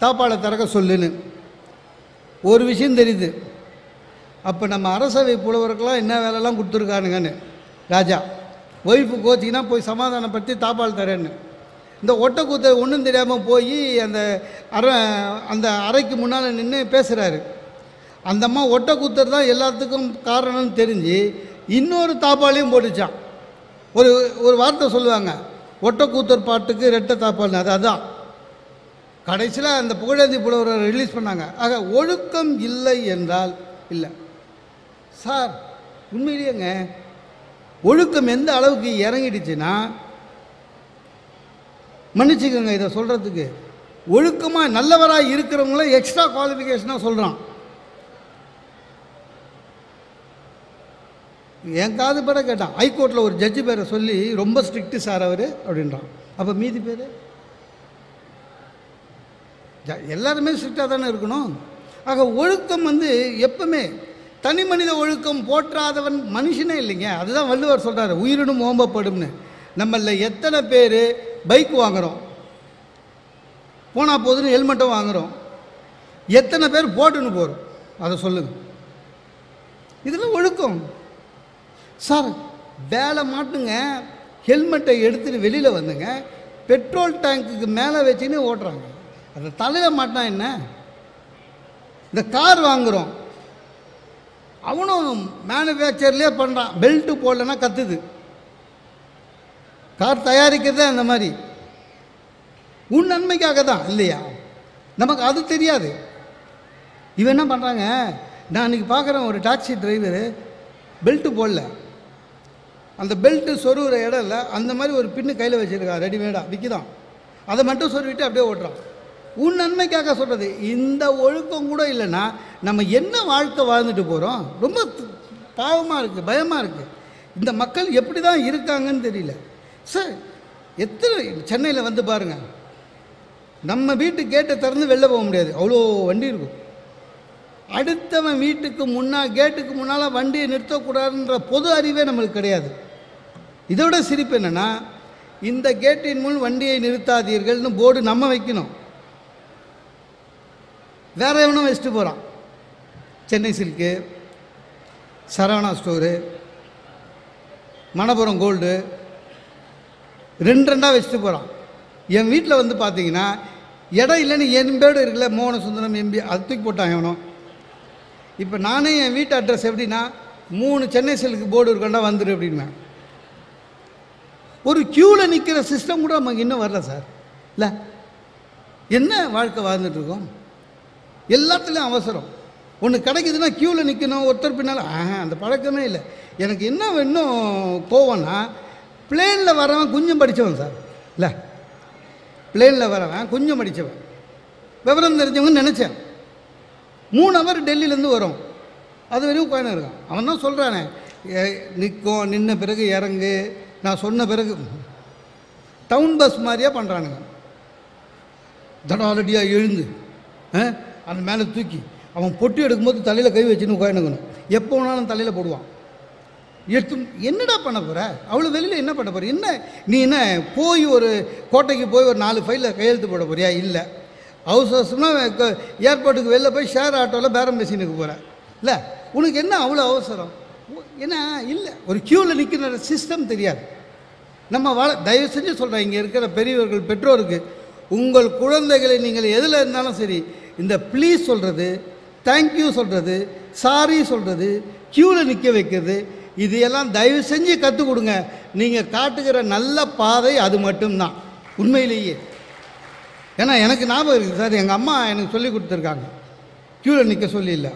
தாப்பாலை திறக்க சொல்லுன்னு. ஒரு விஷயம் தெரியுது, அப்போ நம்ம அரசவை புலவருக்கெல்லாம் என்ன வேலைலாம் கொடுத்துருக்கானுங்கன்னு. ராஜா ஒய்ஃபு கோச்சிங்கன்னா போய் சமாதானப்படுத்தி தாப்பால் தரேன்னு. இந்த ஒட்டக்கூத்தர் ஒன்றும் தெரியாமல் போய் அந்த அறைக்கு முன்னால் நின்று பேசுகிறாரு. அந்த அம்மா ஒட்டக்கூத்தர் தான் எல்லாத்துக்கும் காரணம்னு தெரிஞ்சு இன்னொரு தாப்பாலையும் போட்டுச்சான். ஒரு வார்த்தை சொல்லுவாங்க, ஒட்டக்கூத்தர் பாட்டுக்கு ரெட்டை தாப்பால்னு. அதுதான் கடைசியில் அந்த புகழேந்தி புலவரை ரிலீஸ் பண்ணாங்க. ஆக ஒழுக்கம் இல்லை என்றால் இல்லை சார். உண்மையிலேங்க ஒழுக்கம் எந்த அளவுக்கு இறங்கிடுச்சுன்னா, மன்னிச்சுக்கோங்க இதை சொல்கிறதுக்கு, ஒழுக்கமாக நல்லவராக இருக்கிறவங்கள எக்ஸ்ட்ரா குவாலிஃபிகேஷனாக சொல்கிறான். என் காது பேர கேட்டான், ஹைகோர்ட்டில் ஒரு ஜட்ஜு பேரை சொல்லி ரொம்ப ஸ்ட்ரிக்ட்டு சார் அவர் அப்படின்றான். அப்போ மீதி பேர் எல்லாருமே ஸ்ட்ரிக்டாக தானே இருக்கணும். ஆக ஒழுக்கம் எப்பவுமே தனி மனித ஒழுக்கம் போற்றாதவன் மனுஷனே இல்லைங்க. அதுதான் வள்ளுவர் சொல்கிறாரு, உயிரினும் ஓம்பப்படும்னு. நம்மளில் எத்தனை பேர் பைக் வாங்குகிறோம், போனால் போதுன்னு ஹெல்மெட்டும் வாங்குகிறோம், எத்தனை பேர் போட்டுன்னு போகிறோம், அதை சொல்லுங்கள். இதில் ஒழுக்கம் சார். வேலை மாட்டுங்க, ஹெல்மெட்டை எடுத்துகிட்டு வெளியில் வந்துங்க, பெட்ரோல் டேங்க்குக்கு மேலே வச்சுன்னு ஓட்டுறாங்க. அதை தலையில் மாட்டினா என்ன? இந்த கார் வாங்குகிறோம், அவனும் மேனுஃபேக்சர்லேயே பண்ணுறான், பெல்ட்டு போடலன்னா கத்துது. கார் தயாரிக்கிறதே அந்த மாதிரி உன் நன்மைக்காக தான் இல்லையா? நமக்கு அது தெரியாது. இவன் என்ன பண்ணுறாங்க, நான் இன்றைக்கி பார்க்குறேன் ஒரு டாக்ஸி டிரைவரு பெல்ட்டு போடல, அந்த பெல்ட்டு சொருகிற இடம் இல்லை, அந்த மாதிரி ஒரு பின்னு கையில் வச்சுருக்கான், ரெடிமேடாக விற்கிதான், அதை மட்டும் சொருவிட்டு அப்படியே ஓட்டுறான். உன் நன்மைக்காக சொல்கிறது. இந்த ஒழுக்கம் கூட இல்லைன்னா நம்ம என்ன வாழ்க்கை வாழ்ந்துட்டு போகிறோம்? ரொம்ப பாவமாக இருக்குது, பயமாக இருக்குது. இந்த மக்கள் எப்படி தான் இருக்காங்கன்னு தெரியல சார். எத்தனை சென்னையில் பாருங்கள், நம்ம வீட்டு கேட்டை திறந்து வெளில போக முடியாது, அவ்வளோ வண்டி இருக்கும். அடுத்தவன் வீட்டுக்கு கேட்டுக்கு முன்னால் வண்டியை நிறுத்தக்கூடாதுன்ற பொது அறிவே நம்மளுக்கு கிடையாது. இதோட சிரிப்பு என்னென்னா, இந்த கேட்டின் முன் வண்டியை நிறுத்தாதீர்கள்னு போர்டு நம்ம வைக்கணும், வேற எவனும் வச்சுட்டு போகிறான். Chennai silk, Saravana store, Manappuram gold 2 வச்சுட்டு போகிறான். என் வீட்டில் பார்த்தீங்கன்னா இடம் இல்லைன்னு என் பேர்டு இருக்குல்ல, மோகன சுந்தரம் எம்பி, அது தூக்கி போட்டான் எவனோ. இப்போ நானே என் வீட்டு அட்ரஸ் எப்படின்னா, 3 சென்னை சில்க்கு போர்டு இருக்கண்டா வந்துடு அப்படின்வேன். ஒரு க்யூவில் நிற்கிற சிஸ்டம் கூட நமக்கு இன்னும் வரல சார். இல்லை, என்ன வாழ்க்கை வாழ்ந்துட்டுருக்கோம்? எல்லாத்துலேயும் அவசரம். ஒன்று கிடைக்குதுன்னா க்யூவில் நிற்கணும், ஒருத்தர் பின்னால். அந்த பழக்கமே இல்லை. எனக்கு என்ன இன்னும் கோவம்னா, பிளேனில் வரவன் கொஞ்சம் படித்தவன் சார். இல்லை, பிளேனில் வரவன் கொஞ்சம் படித்தவன், விவரம் தெரிஞ்சவங்கன்னு நினச்சேன். 3 ஹவர் டெல்லியிலேருந்து வரும், அது வரையும் உட்காந்து இருக்கான். அவன் தான் சொல்கிறானே, நிற்கும், நின்ன பிறகு இறங்கு, நான் சொன்ன பிறகு. டவுன் பஸ் மாதிரியே பண்ணுறானுங்க. தடாலடியாக எழுந்து அந்த மேலே தூக்கி அவன் பொட்டி எடுக்கும்போது தலையில் கை வச்சுன்னு உட்காந்துக்கணும். எப்போ வேணாலும் தலையில் போடுவான். என்னடா பண்ண போகிற? அவ்வளோ வெளியில் என்ன பண்ண போகிற? என்ன நீ என்ன போய் ஒரு கோட்டைக்கு போய் ஒரு 4 ஃபைலில் கையெழுத்து போட போறியா? இல்லை, அவசரமாக ஏர்போர்ட்டுக்கு வெளில போய் ஷேர் ஆட்டோவில் பேரம் பேசினுக்கு போகிறேன். இல்லை, உனக்கு என்ன அவ்வளோ அவசரம்? என்ன இல்லை, ஒரு க்யூவில் நிற்கிற சிஸ்டம் தெரியாது. நம்ம தயவு செஞ்சு சொல்கிறேன், இங்கே இருக்கிற பெரியவர்கள், பெற்றோருக்கு, உங்கள் குழந்தைகளை நீங்கள் எதில் இருந்தாலும் சரி, இந்த ப்ளீஸ் சொல்கிறது, தேங்க்யூ சொல்கிறது, சாரி சொல்கிறது, க்யூவில் நிற்க வைக்கிறது, இது எல்லாம் தயவு செஞ்சு கற்றுக் கொடுங்க. நீங்கள் காட்டுகிற நல்ல பாதை அது மட்டும்தான் உண்மையிலேயே. ஏன்னா எனக்கு ஞாபகம் இருக்குது சார், எங்கள் அம்மா எனக்கு சொல்லி கொடுத்துருக்காங்க, க்யூவில் நிற்க சொல்லி. இல்லை,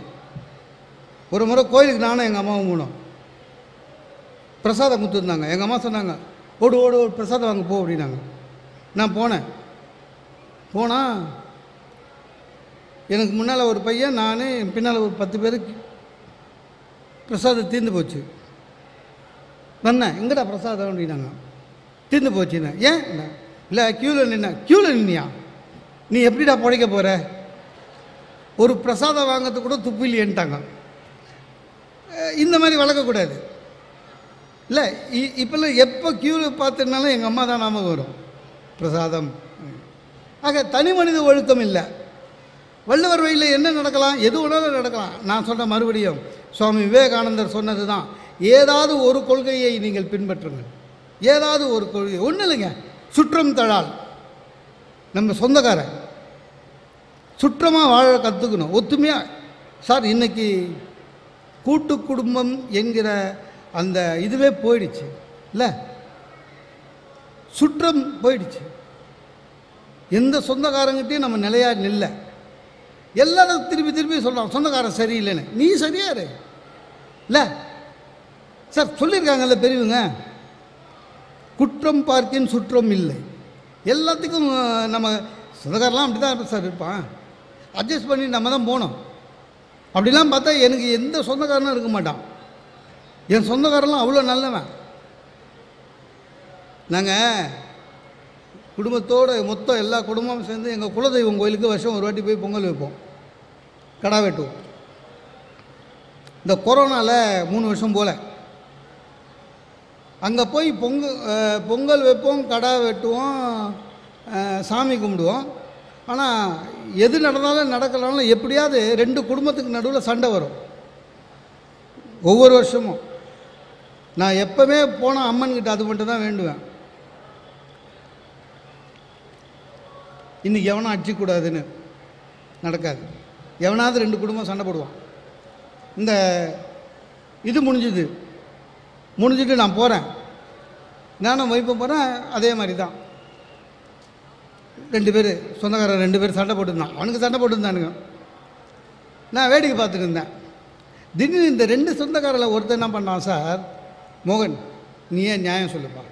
ஒரு முறை கோயிலுக்கு நானும் எங்கள் அம்மாவும் போனோம். பிரசாதம் கொடுத்துருந்தாங்க. எங்கள் அம்மா சொன்னாங்க, ஓடு ஓடு ஓடு பிரசாதம் வாங்க போ அப்படின்னாங்க. நான் போனால் எனக்கு முன்னால் ஒரு பையன், நான், பின்னால் ஒரு 10 பேருக்கு பிரசாதம் தீர்ந்து போச்சு. வந்தேன், எங்கடா பிரசாதம் அப்படின்னாங்க. தீர்ந்து போச்சுண்ணே. ஏன்? இல்லை, க்யூவில் நின்னியா? நீ எப்படிடா பிழைக்க போகிற? ஒரு பிரசாதம் வாங்கிறதுக்கு கூட துப்பு இல்லையேன்ட்டாங்க. இந்த மாதிரி வளர்க்கக்கூடாது. இல்லை, இப்போல்லாம் எப்போ க்யூவில் பார்த்துனாலும் எங்கள் அம்மா தான் ஞாபகம் வரும், பிரசாதம். ஆக தனி மனித ஒழுக்கம் இல்லை. வள்ளுவர் வழியில் என்ன நடக்கலாம்? எது வேணாலும் நடக்கலாம். நான் சொல்கிற மறுபடியும் சுவாமி விவேகானந்தர் சொன்னது தான், ஏதாவது ஒரு கொள்கையை நீங்கள் பின்பற்றுங்கள். ஏதாவது ஒரு கொள்கை, ஒன்றும் இல்லைங்க. சுற்றம் தழால். நம்ம சொந்தக்காரன் சுற்றமாக வாழ கற்றுக்கணும், ஒத்துமையாக. சார், இன்றைக்கி கூட்டு குடும்பம் என்கிற அந்த இதுவே போயிடுச்சு. இல்லை, சுற்றம் போயிடுச்சு. எந்த சொந்தக்காரங்கிட்டையும் நம்ம நிலையாக நில்லை. எல்லாரும் திருப்பி திருப்பி சொல்கிறோம், சொந்தக்காரன் சரியில்லைன்னு. நீ சரியாரு? இல்லை சார், சொல்லியிருக்காங்கல்ல பெரியவங்க, குற்றம் பார்க்கின் சுற்றம் இல்லை. எல்லாத்துக்கும் நம்ம சொந்தக்காரெலாம் அப்படி தான் சார் இருப்பான், அட்ஜஸ்ட் பண்ணி நம்ம தான் போனோம். அப்படிலாம் பார்த்தா எனக்கு எந்த சொந்தக்காரனும் இருக்க மாட்டான். என் சொந்தக்காரெல்லாம் அவ்வளோ நல்லவன். நாங்கள் குடும்பத்தோடு மொத்தம் எல்லா குடும்பமும் சேர்ந்து எங்கள் குலதெய்வம் கோயிலுக்கு வருஷம் ஒரு வாட்டி போய் பொங்கல் வைப்போம், கடா வெட்டுவோம். இந்த கொரோனாவில் 3 வருஷம் போல் அங்கே போய் பொங்கல் வைப்போம், கடா வெட்டுவோம், சாமி கும்பிடுவோம். ஆனால் எது நடந்தாலும் நடக்கலாலும் எப்படியாவது 2 குடும்பத்துக்கு நடுவில் சண்டை வரும் ஒவ்வொரு வருஷமும். நான் எப்போவுமே போனால் அம்மன்கிட்ட அது மட்டும் தான் வேண்டுவேன், இன்றைக்கி எவனும் அடிச்சிக்கூடாதுன்னு. நடக்காது. எவனாவது 2 குடும்பம் சண்டை போடுவான். இந்த இது முடிஞ்சுட்டு நான் போகிறேன், நானும் வைப்ப போகிறேன். அதே மாதிரி தான் 2 பேர் சொந்தக்காரன் 2 பேர் சண்டை போட்டுருந்தான். அவனுக்கு சண்டை போட்டுருந்தானுங்க. நான் வேடிக்கை பார்த்துட்டு இருந்தேன். திடீர்னு இந்த 2 சொந்தக்காரில் ஒருத்தர் என்ன பண்ணான், சார் மோகன், நீ ஏன் நியாயம் சொல்லுப்பா,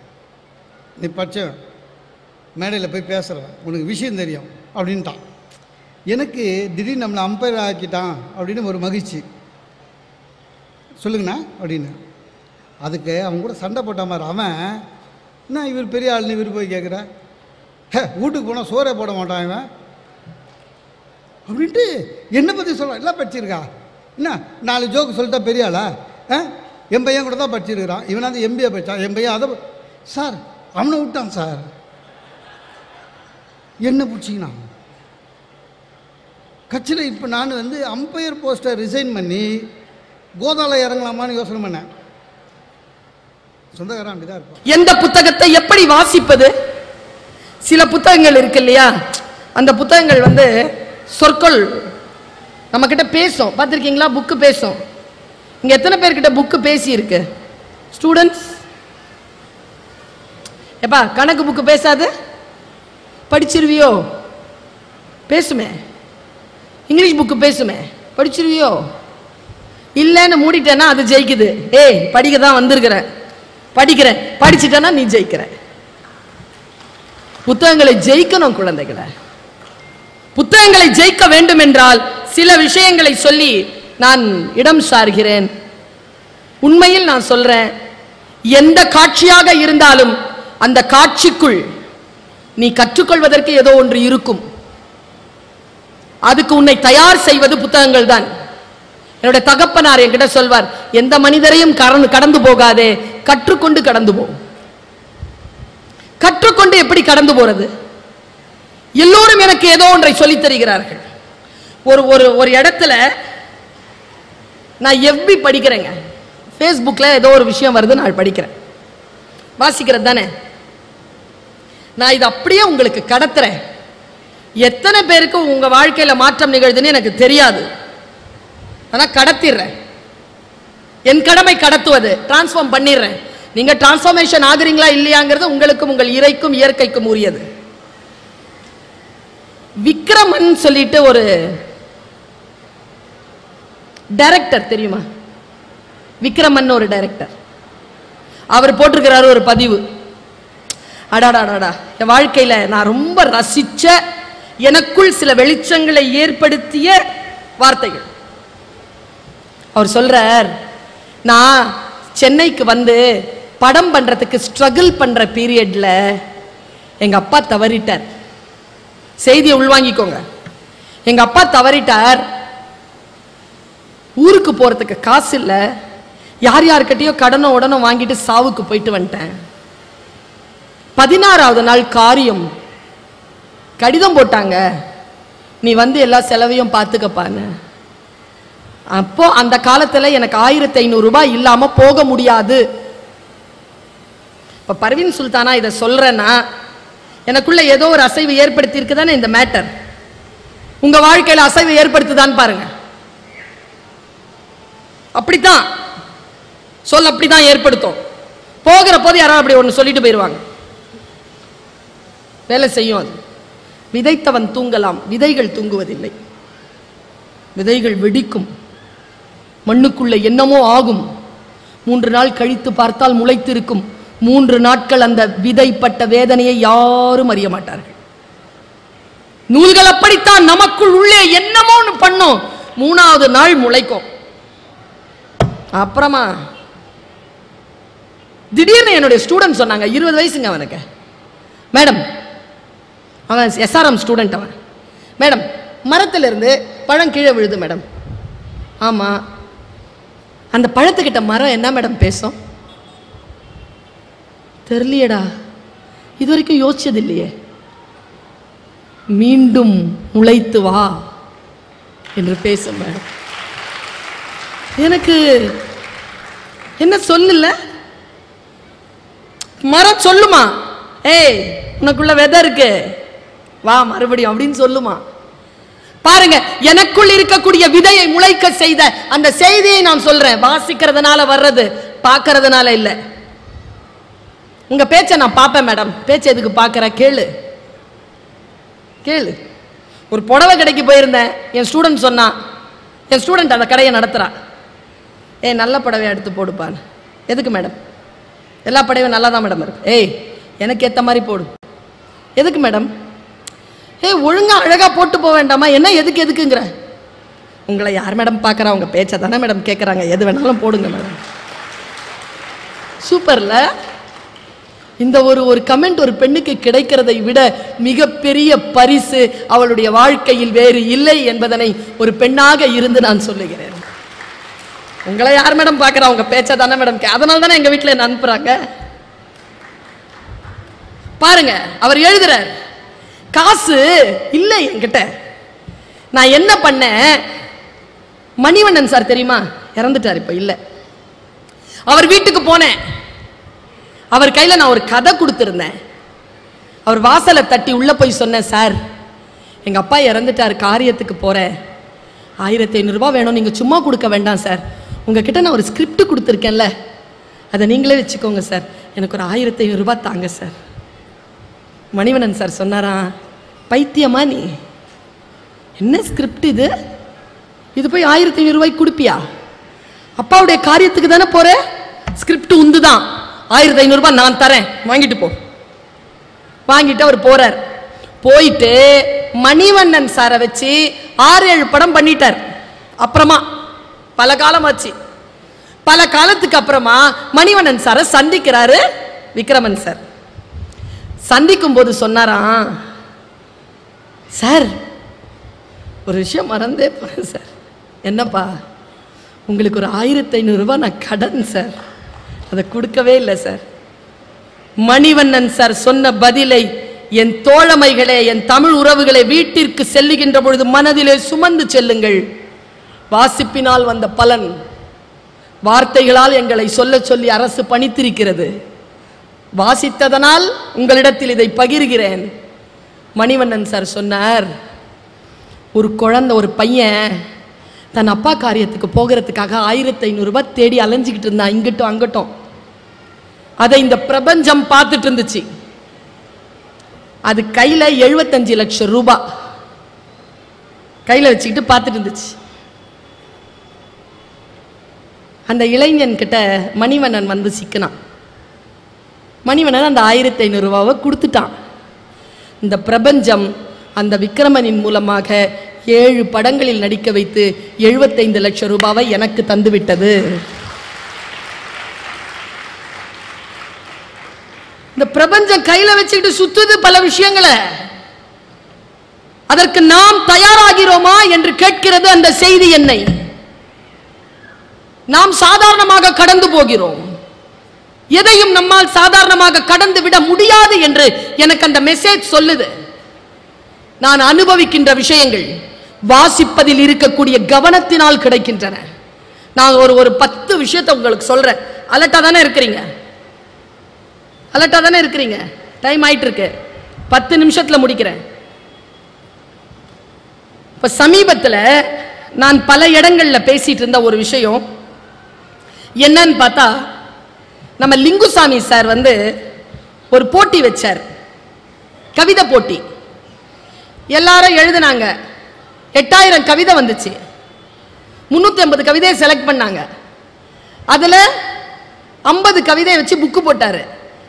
நீ படித்தவன், மேடையில் போய் பேசுகிறவன், உனக்கு விஷயம் தெரியும் அப்படின்ட்டான். எனக்கு திடீர்னு நம்மளை அம்பையர் ஆக்கிட்டான் அப்படின்னு ஒரு மகிழ்ச்சி. சொல்லுங்கண்ணா அப்படின்னு. அதுக்கு அவன் கூட சண்டை போட்ட மாதிரி, அவன் என்ன இவர் பெரிய ஆள்னு இவர் போய் கேட்குற, வீட்டுக்கு போனால் சோறே போட மாட்டான் இவன் அப்படின்ட்டு என்னை பற்றி சொல்கிறான். எல்லாம் படிச்சிருக்கா என்ன, 4 ஜோக்கு சொல்லிட்டா பெரிய ஆளா? என் பையன் கூட தான் படிச்சிருக்கிறான், இவனாவது MBA படித்தான், என் பையன் அதை. சார் அவனை விட்டான் சார், என்ன பிடிச்சிங்கண்ணா கட்சியில். இப்போ நான் அம்பையர் போஸ்ட்டை ரிசைன் பண்ணி கோதால இறங்கலாமான்னு யோசனை பண்ணேன். சொந்தக்காரன் அப்படிதான் இருப்பான். எந்த புத்தகத்தை எப்படி வாசிப்பது? சில புத்தகங்கள் இருக்கு இல்லையா, அந்த புத்தகங்கள் சொற்கள் நம்ம கிட்ட பேசும். பார்த்துருக்கீங்களா? புக்கு பேசும். இங்க எத்தனை பேர்கிட்ட புக்கு பேசி இருக்கு? ஸ்டூடெண்ட்ஸ் எப்பா கணக்கு புக்கு பேசாது, படிச்சிருவியோ? பேசுமே. English book பேசுமே, படிச்சிருவியோ? இல்லைன்னு மூடிட்டேன்னா அது ஜெயிக்குது. ஏய் படிக்க தான் வந்திருக்கிற, படிக்கிறேன், படிச்சுட்டேன்னா நீ ஜெயிக்கிற. புத்தகங்களை ஜெயிக்கணும் குழந்தைகளை. புத்தகங்களை ஜெயிக்க வேண்டும் என்றால் சில விஷயங்களை சொல்லி நான் இடம் சார்கிறேன். உண்மையில் நான் சொல்றேன், எந்த காட்சியாக இருந்தாலும் அந்த காட்சிக்குள் நீ கற்றுக்கொள்வதற்கு ஏதோ ஒன்று இருக்கும். அதுக்கு உன்னை தயார் செய்வது புத்தகங்கள் தான். என்னுடைய தகப்பனார் என்கிட்ட சொல்வார், எந்த மனிதரையும் கடந்து போகாதே, கற்றுக்கொண்டு கடந்து போ. கற்றுக்கொண்டு எப்படி கடந்து போறது? எல்லோரும் எனக்கு ஏதோ ஒன்றை சொல்லித் தருகிறார்கள். ஒரு இடத்துல நான் எவ்வி படிக்கிறேங்க, ஃபேஸ்புக்ல ஏதோ ஒரு விஷயம் வருது, நான் படிக்கிறேன், வாசிக்கிறது தானே. நான் இது அப்படியே உங்களுக்கு கடத்துறேன். எத்தனை பேருக்கு உங்க வாழ்க்கையில மாற்றம் நிகழ்துன்னு எனக்கு தெரியாது, ஆனா கடத்திடுறேன். என் கடமை கடத்துவது, டிரான்ஸ்ஃபார்ம் பண்ணிடுறேன். நீங்க டிரான்ஸ்ஃபார்மேஷன் ஆகுறீங்களா இல்லையாங்கிறது உங்களுக்கும் உங்கள் இறைக்கும் இயற்கைக்கும் உரியது. விக்ரமன் சொல்லிட்டு ஒரு டைரக்டர் தெரியுமா? விக்ரமன் ஒரு டைரக்டர், அவர் போட்டிருக்கிறாரு ஒரு பதிவு. அடாடாடாடா, என் வாழ்க்கையில நான் ரொம்ப ரசிச்ச, எனக்குள் சில வெளிச்சங்களை ஏற்படுத்திய வார்த்தைகள். அவர் சொல்றார், நான் சென்னைக்கு வந்து படம் பண்றதுக்கு ஸ்ட்ரகிள் பண்ற பீரியட்ல எங்க அப்பா தவறிட்டார். செய்தியை உள்வாங்கிக்கோங்க. எங்க அப்பா தவறிட்டார். ஊருக்கு போறதுக்கு காசு இல்லை. யார் யார்கிட்டயோ கடனோ உடனோ வாங்கிட்டு சாவுக்கு போயிட்டு வந்துட்டேன். 16வது நாள் காரியம், கடிதம் போட்டாங்க, நீ வந்து எல்லா செலவையும் பார்த்துக்கப்பான்னு. அப்போ அந்த காலத்துல எனக்கு 1500 ரூபாய் இல்லாம போக முடியாது. இப்ப பர்வீன் சுல்தானா இதை சொல்றேன்னா எனக்குள்ள ஏதோ ஒரு அசைவு ஏற்படுத்தி இருக்குதானே இந்த மேட்டர். உங்க வாழ்க்கையில அசைவு ஏற்படுத்துதான்னு பாருங்க. அப்படித்தான் சொல், அப்படித்தான் ஏற்படுத்தும். போகிற போது யாராவது அப்படி ஒன்று சொல்லிட்டு போயிடுவாங்க, வேலை செய்யும். அது விதைத்தவன் தூங்கலாம், விதைகள் தூங்குவதில்லை. விதைகள் வெடிக்கும், மண்ணுக்குள்ள என்னமோ ஆகும். 3 நாள் கழித்து பார்த்தால் முளைத்திருக்கும். 3 நாட்கள் அந்த விதைப்பட்ட வேதனையை யாரும் அறிய மாட்டார்கள். நூல்கள் அப்படித்தான், நமக்குள் உள்ளே என்னமோ பண்ணும், 3வது நாள் முளைக்கும். அப்புறமா திடீர்னு என்னுடைய ஸ்டூடெண்ட் சொன்னாங்க, 20 வயசுங்க அவனுக்கு, மேடம், அவன் SRM ஸ்டூடெண்ட், அவன், மேடம் மரத்திலிருந்து பழம் கீழே விழுது மேடம். ஆமா, அந்த பழத்துக்கிட்ட மரம் என்ன மேடம் பேசும்? தெரியலையடா, இது வரைக்கும் யோசிச்சது இல்லையே. மீண்டும் முளைத்து வா என்று பேசும் மேடம். எனக்கு என்ன சொல்லல, மரம் சொல்லுமா, ஏய் உனக்குள்ள விதை இருக்கு, வா மறுபடியும் அப்படின்னு சொல்லுமா? பாருங்க, எனக்குள் இருக்கக்கூடிய விதையை முளைக்க செய்த அந்த செய்தியை நான் சொல்றேன். வாசிக்கிறதுனால வர்றது, பார்க்கறதுனால இல்ல. உங்க பேச்சை நான் பார்ப்பேன் மேடம். பேச்சை எதுக்கு பார்க்கற? கேளு கேளு. ஒரு புடவை கடைக்கு போயிருந்தேன், என் ஸ்டூடெண்ட் சொன்னா, என் ஸ்டூடெண்ட் அந்த கடையை நடத்துறா, நல்ல புடவையை எடுத்து போடுப்பான்னு. எதுக்கு மேடம்? எல்லா புடவையும் நல்லா தான் மேடம் இருக்கு. எனக்கு ஏற்ற மாதிரி போடு. எதுக்கு மேடம்? ஒழுங்கா அழகா போட்டு போக வேண்டாமா? என்ன எதுக்கு எதுக்குங்கிற? உங்களை யார் மேடம் பார்க்குறா? உங்க பேச்சை தானே மேடம் கேட்குறாங்க, எது வேணாலும் போடுங்க மேடம். சூப்பர்ல. இந்த ஒரு கமெண்ட் ஒரு பெண்ணுக்கு கிடைக்கிறதை விட மிகப்பெரிய பரிசு அவளுடைய வாழ்க்கையில் வேறு இல்லை என்பதனை ஒரு பெண்ணாக இருந்து நான் சொல்லுகிறேன். உங்களை யார் மேடம் பார்க்குறா? உங்க பேச்சை தானே மேடம் அதனால தானே எங்க வீட்டில் என்ன அனுப்புறாங்க. பாருங்க, அவர் எழுதுறார், காசு இல்லை என்கிட்ட, நான் என்ன பண்ணேன்? மணிவண்ணன் சார் தெரியுமா? இறந்துட்டார், இப்ப இல்லை. அவர் வீட்டுக்கு போனேன், அவர் கையில நான் ஒரு கதை கொடுத்திருந்தேன். அவர் வாசலை தட்டி உள்ள போய் சொன்னேன், சார் எங்க அப்பா இறந்துட்டார், காரியத்துக்கு போறேன், 1500 ரூபாய் வேணும், நீங்க சும்மா கொடுக்க வேண்டாம் சார், உங்ககிட்ட நான் ஒரு ஸ்கிரிப்ட் கொடுத்துருக்கேன்ல, அதை நீங்களே வச்சுக்கோங்க சார், எனக்கு ஒரு 1500 ரூபாய் தாங்க சார். மணிவண்ணன் சார் சொன்னாரா, பைத்தியமா நீ, என்ன ஸ்கிரிப்ட் இது, இது போய் 1500 ரூபாய்க்கு கொடுப்பியா? அப்பாவுடைய காரியத்துக்கு தானே போற, ஸ்கிரிப்ட் உந்துதான், 1500 ரூபாய் நான் தரேன், வாங்கிட்டு போ. வாங்கிட்டு அவர் போறார். போயிட்டு மணிவண்ணன் சாரை வச்சு 6-7 படம் பண்ணிட்டார். அப்புறமா பல காலம் ஆச்சு. பல காலத்துக்கு அப்புறமா மணிவண்ணன் சாரை சந்திக்கிறாரு விக்ரமன் சார். சந்திக்கும் போது சொன்னாராம், சார் ஒரு விஷயம் மறந்தே போறேன் சார். என்னப்பா? உங்களுக்கு ஒரு 1500 ரூபாய் நான் கடன் சார், அதை கொடுக்கவே இல்லை சார். மணிவண்ணன் சார் சொன்ன பதிலை, என் தோழமைகளே, என் தமிழ் உறவுகளை, வீட்டிற்கு செல்லுகின்ற பொழுது மனதிலே சுமந்து செல்லுங்கள். வாசிப்பினால் வந்த பலன், வார்த்தைகளால் எங்களை சொல்ல சொல்லி அரசு பணித்திருக்கிறது. வாசித்ததனால் உங்களிடத்தில் இதை பகிர்கிறேன். மணிவண்ணன் சார் சொன்னார், ஒரு குழந்தை, ஒரு பையன் தன் அப்பா காரியத்துக்கு போகிறதுக்காக 1500 ரூபாய் தேடி அலைஞ்சிக்கிட்டு இருந்தான், இங்கிட்டும் அங்கட்டும். அதை இந்த பிரபஞ்சம் பார்த்துட்டு இருந்துச்சு. அது கையில 75 லட்சம் ரூபாய் கையில வச்சுக்கிட்டு பார்த்துட்டு இருந்துச்சு. அந்த இளைஞன் கிட்ட மணிவண்ணன் வந்து சிக்கினான். மணிவண்ணன் அந்த 1500 ரூபாவை கொடுத்துட்டான். இந்த பிரபஞ்சம் அந்த விக்ரமனின் மூலமாக 7 படங்களில் நடிக்க வைத்து 75 லட்சம் ரூபாவை எனக்கு தந்துவிட்டது. இந்த பிரபஞ்சம் கையில வச்சுக்கிட்டு சுத்துது பல விஷயங்களை. அதற்கு நாம் தயாராகிறோமா என்று கேட்கிறது அந்த செய்தி என்னை. நாம் சாதாரணமாக கடந்து போகிறோம். எதையும் நம்மால் சாதாரணமாக கடந்து விட முடியாது என்று எனக்கு அந்த மெசேஜ் சொல்லுது. நான் அனுபவிக்கின்ற விஷயங்கள் வாசிப்பதில் இருக்கக்கூடிய கவனத்தினால் கிடைக்கின்றன. நான் ஒரு 10 விஷயத்தை உங்களுக்கு சொல்றேன். அலர்ட்டா தானே இருக்கிறீங்க? அலர்ட்டா தானே இருக்கிறீங்க? டைம் ஆயிட்டு இருக்கு. 10 நிமிஷத்துல முடிக்கிறேன். இப்ப சமீபத்தில் நான் பல இடங்கள்ல பேசிட்டு இருந்த ஒரு விஷயம் என்னன்னு பார்த்தா, நம்ம லிங்குசாமி சார் வந்து ஒரு போட்டி வச்சார், கவிதை போட்டி. எல்லாரும் எழுதினாங்க. 8000 கவிதை வந்துச்சு. 350 கவிதையை செலக்ட் பண்ணாங்க. அதுல 50 கவிதையை வச்சு புக்கு போட்டாரு.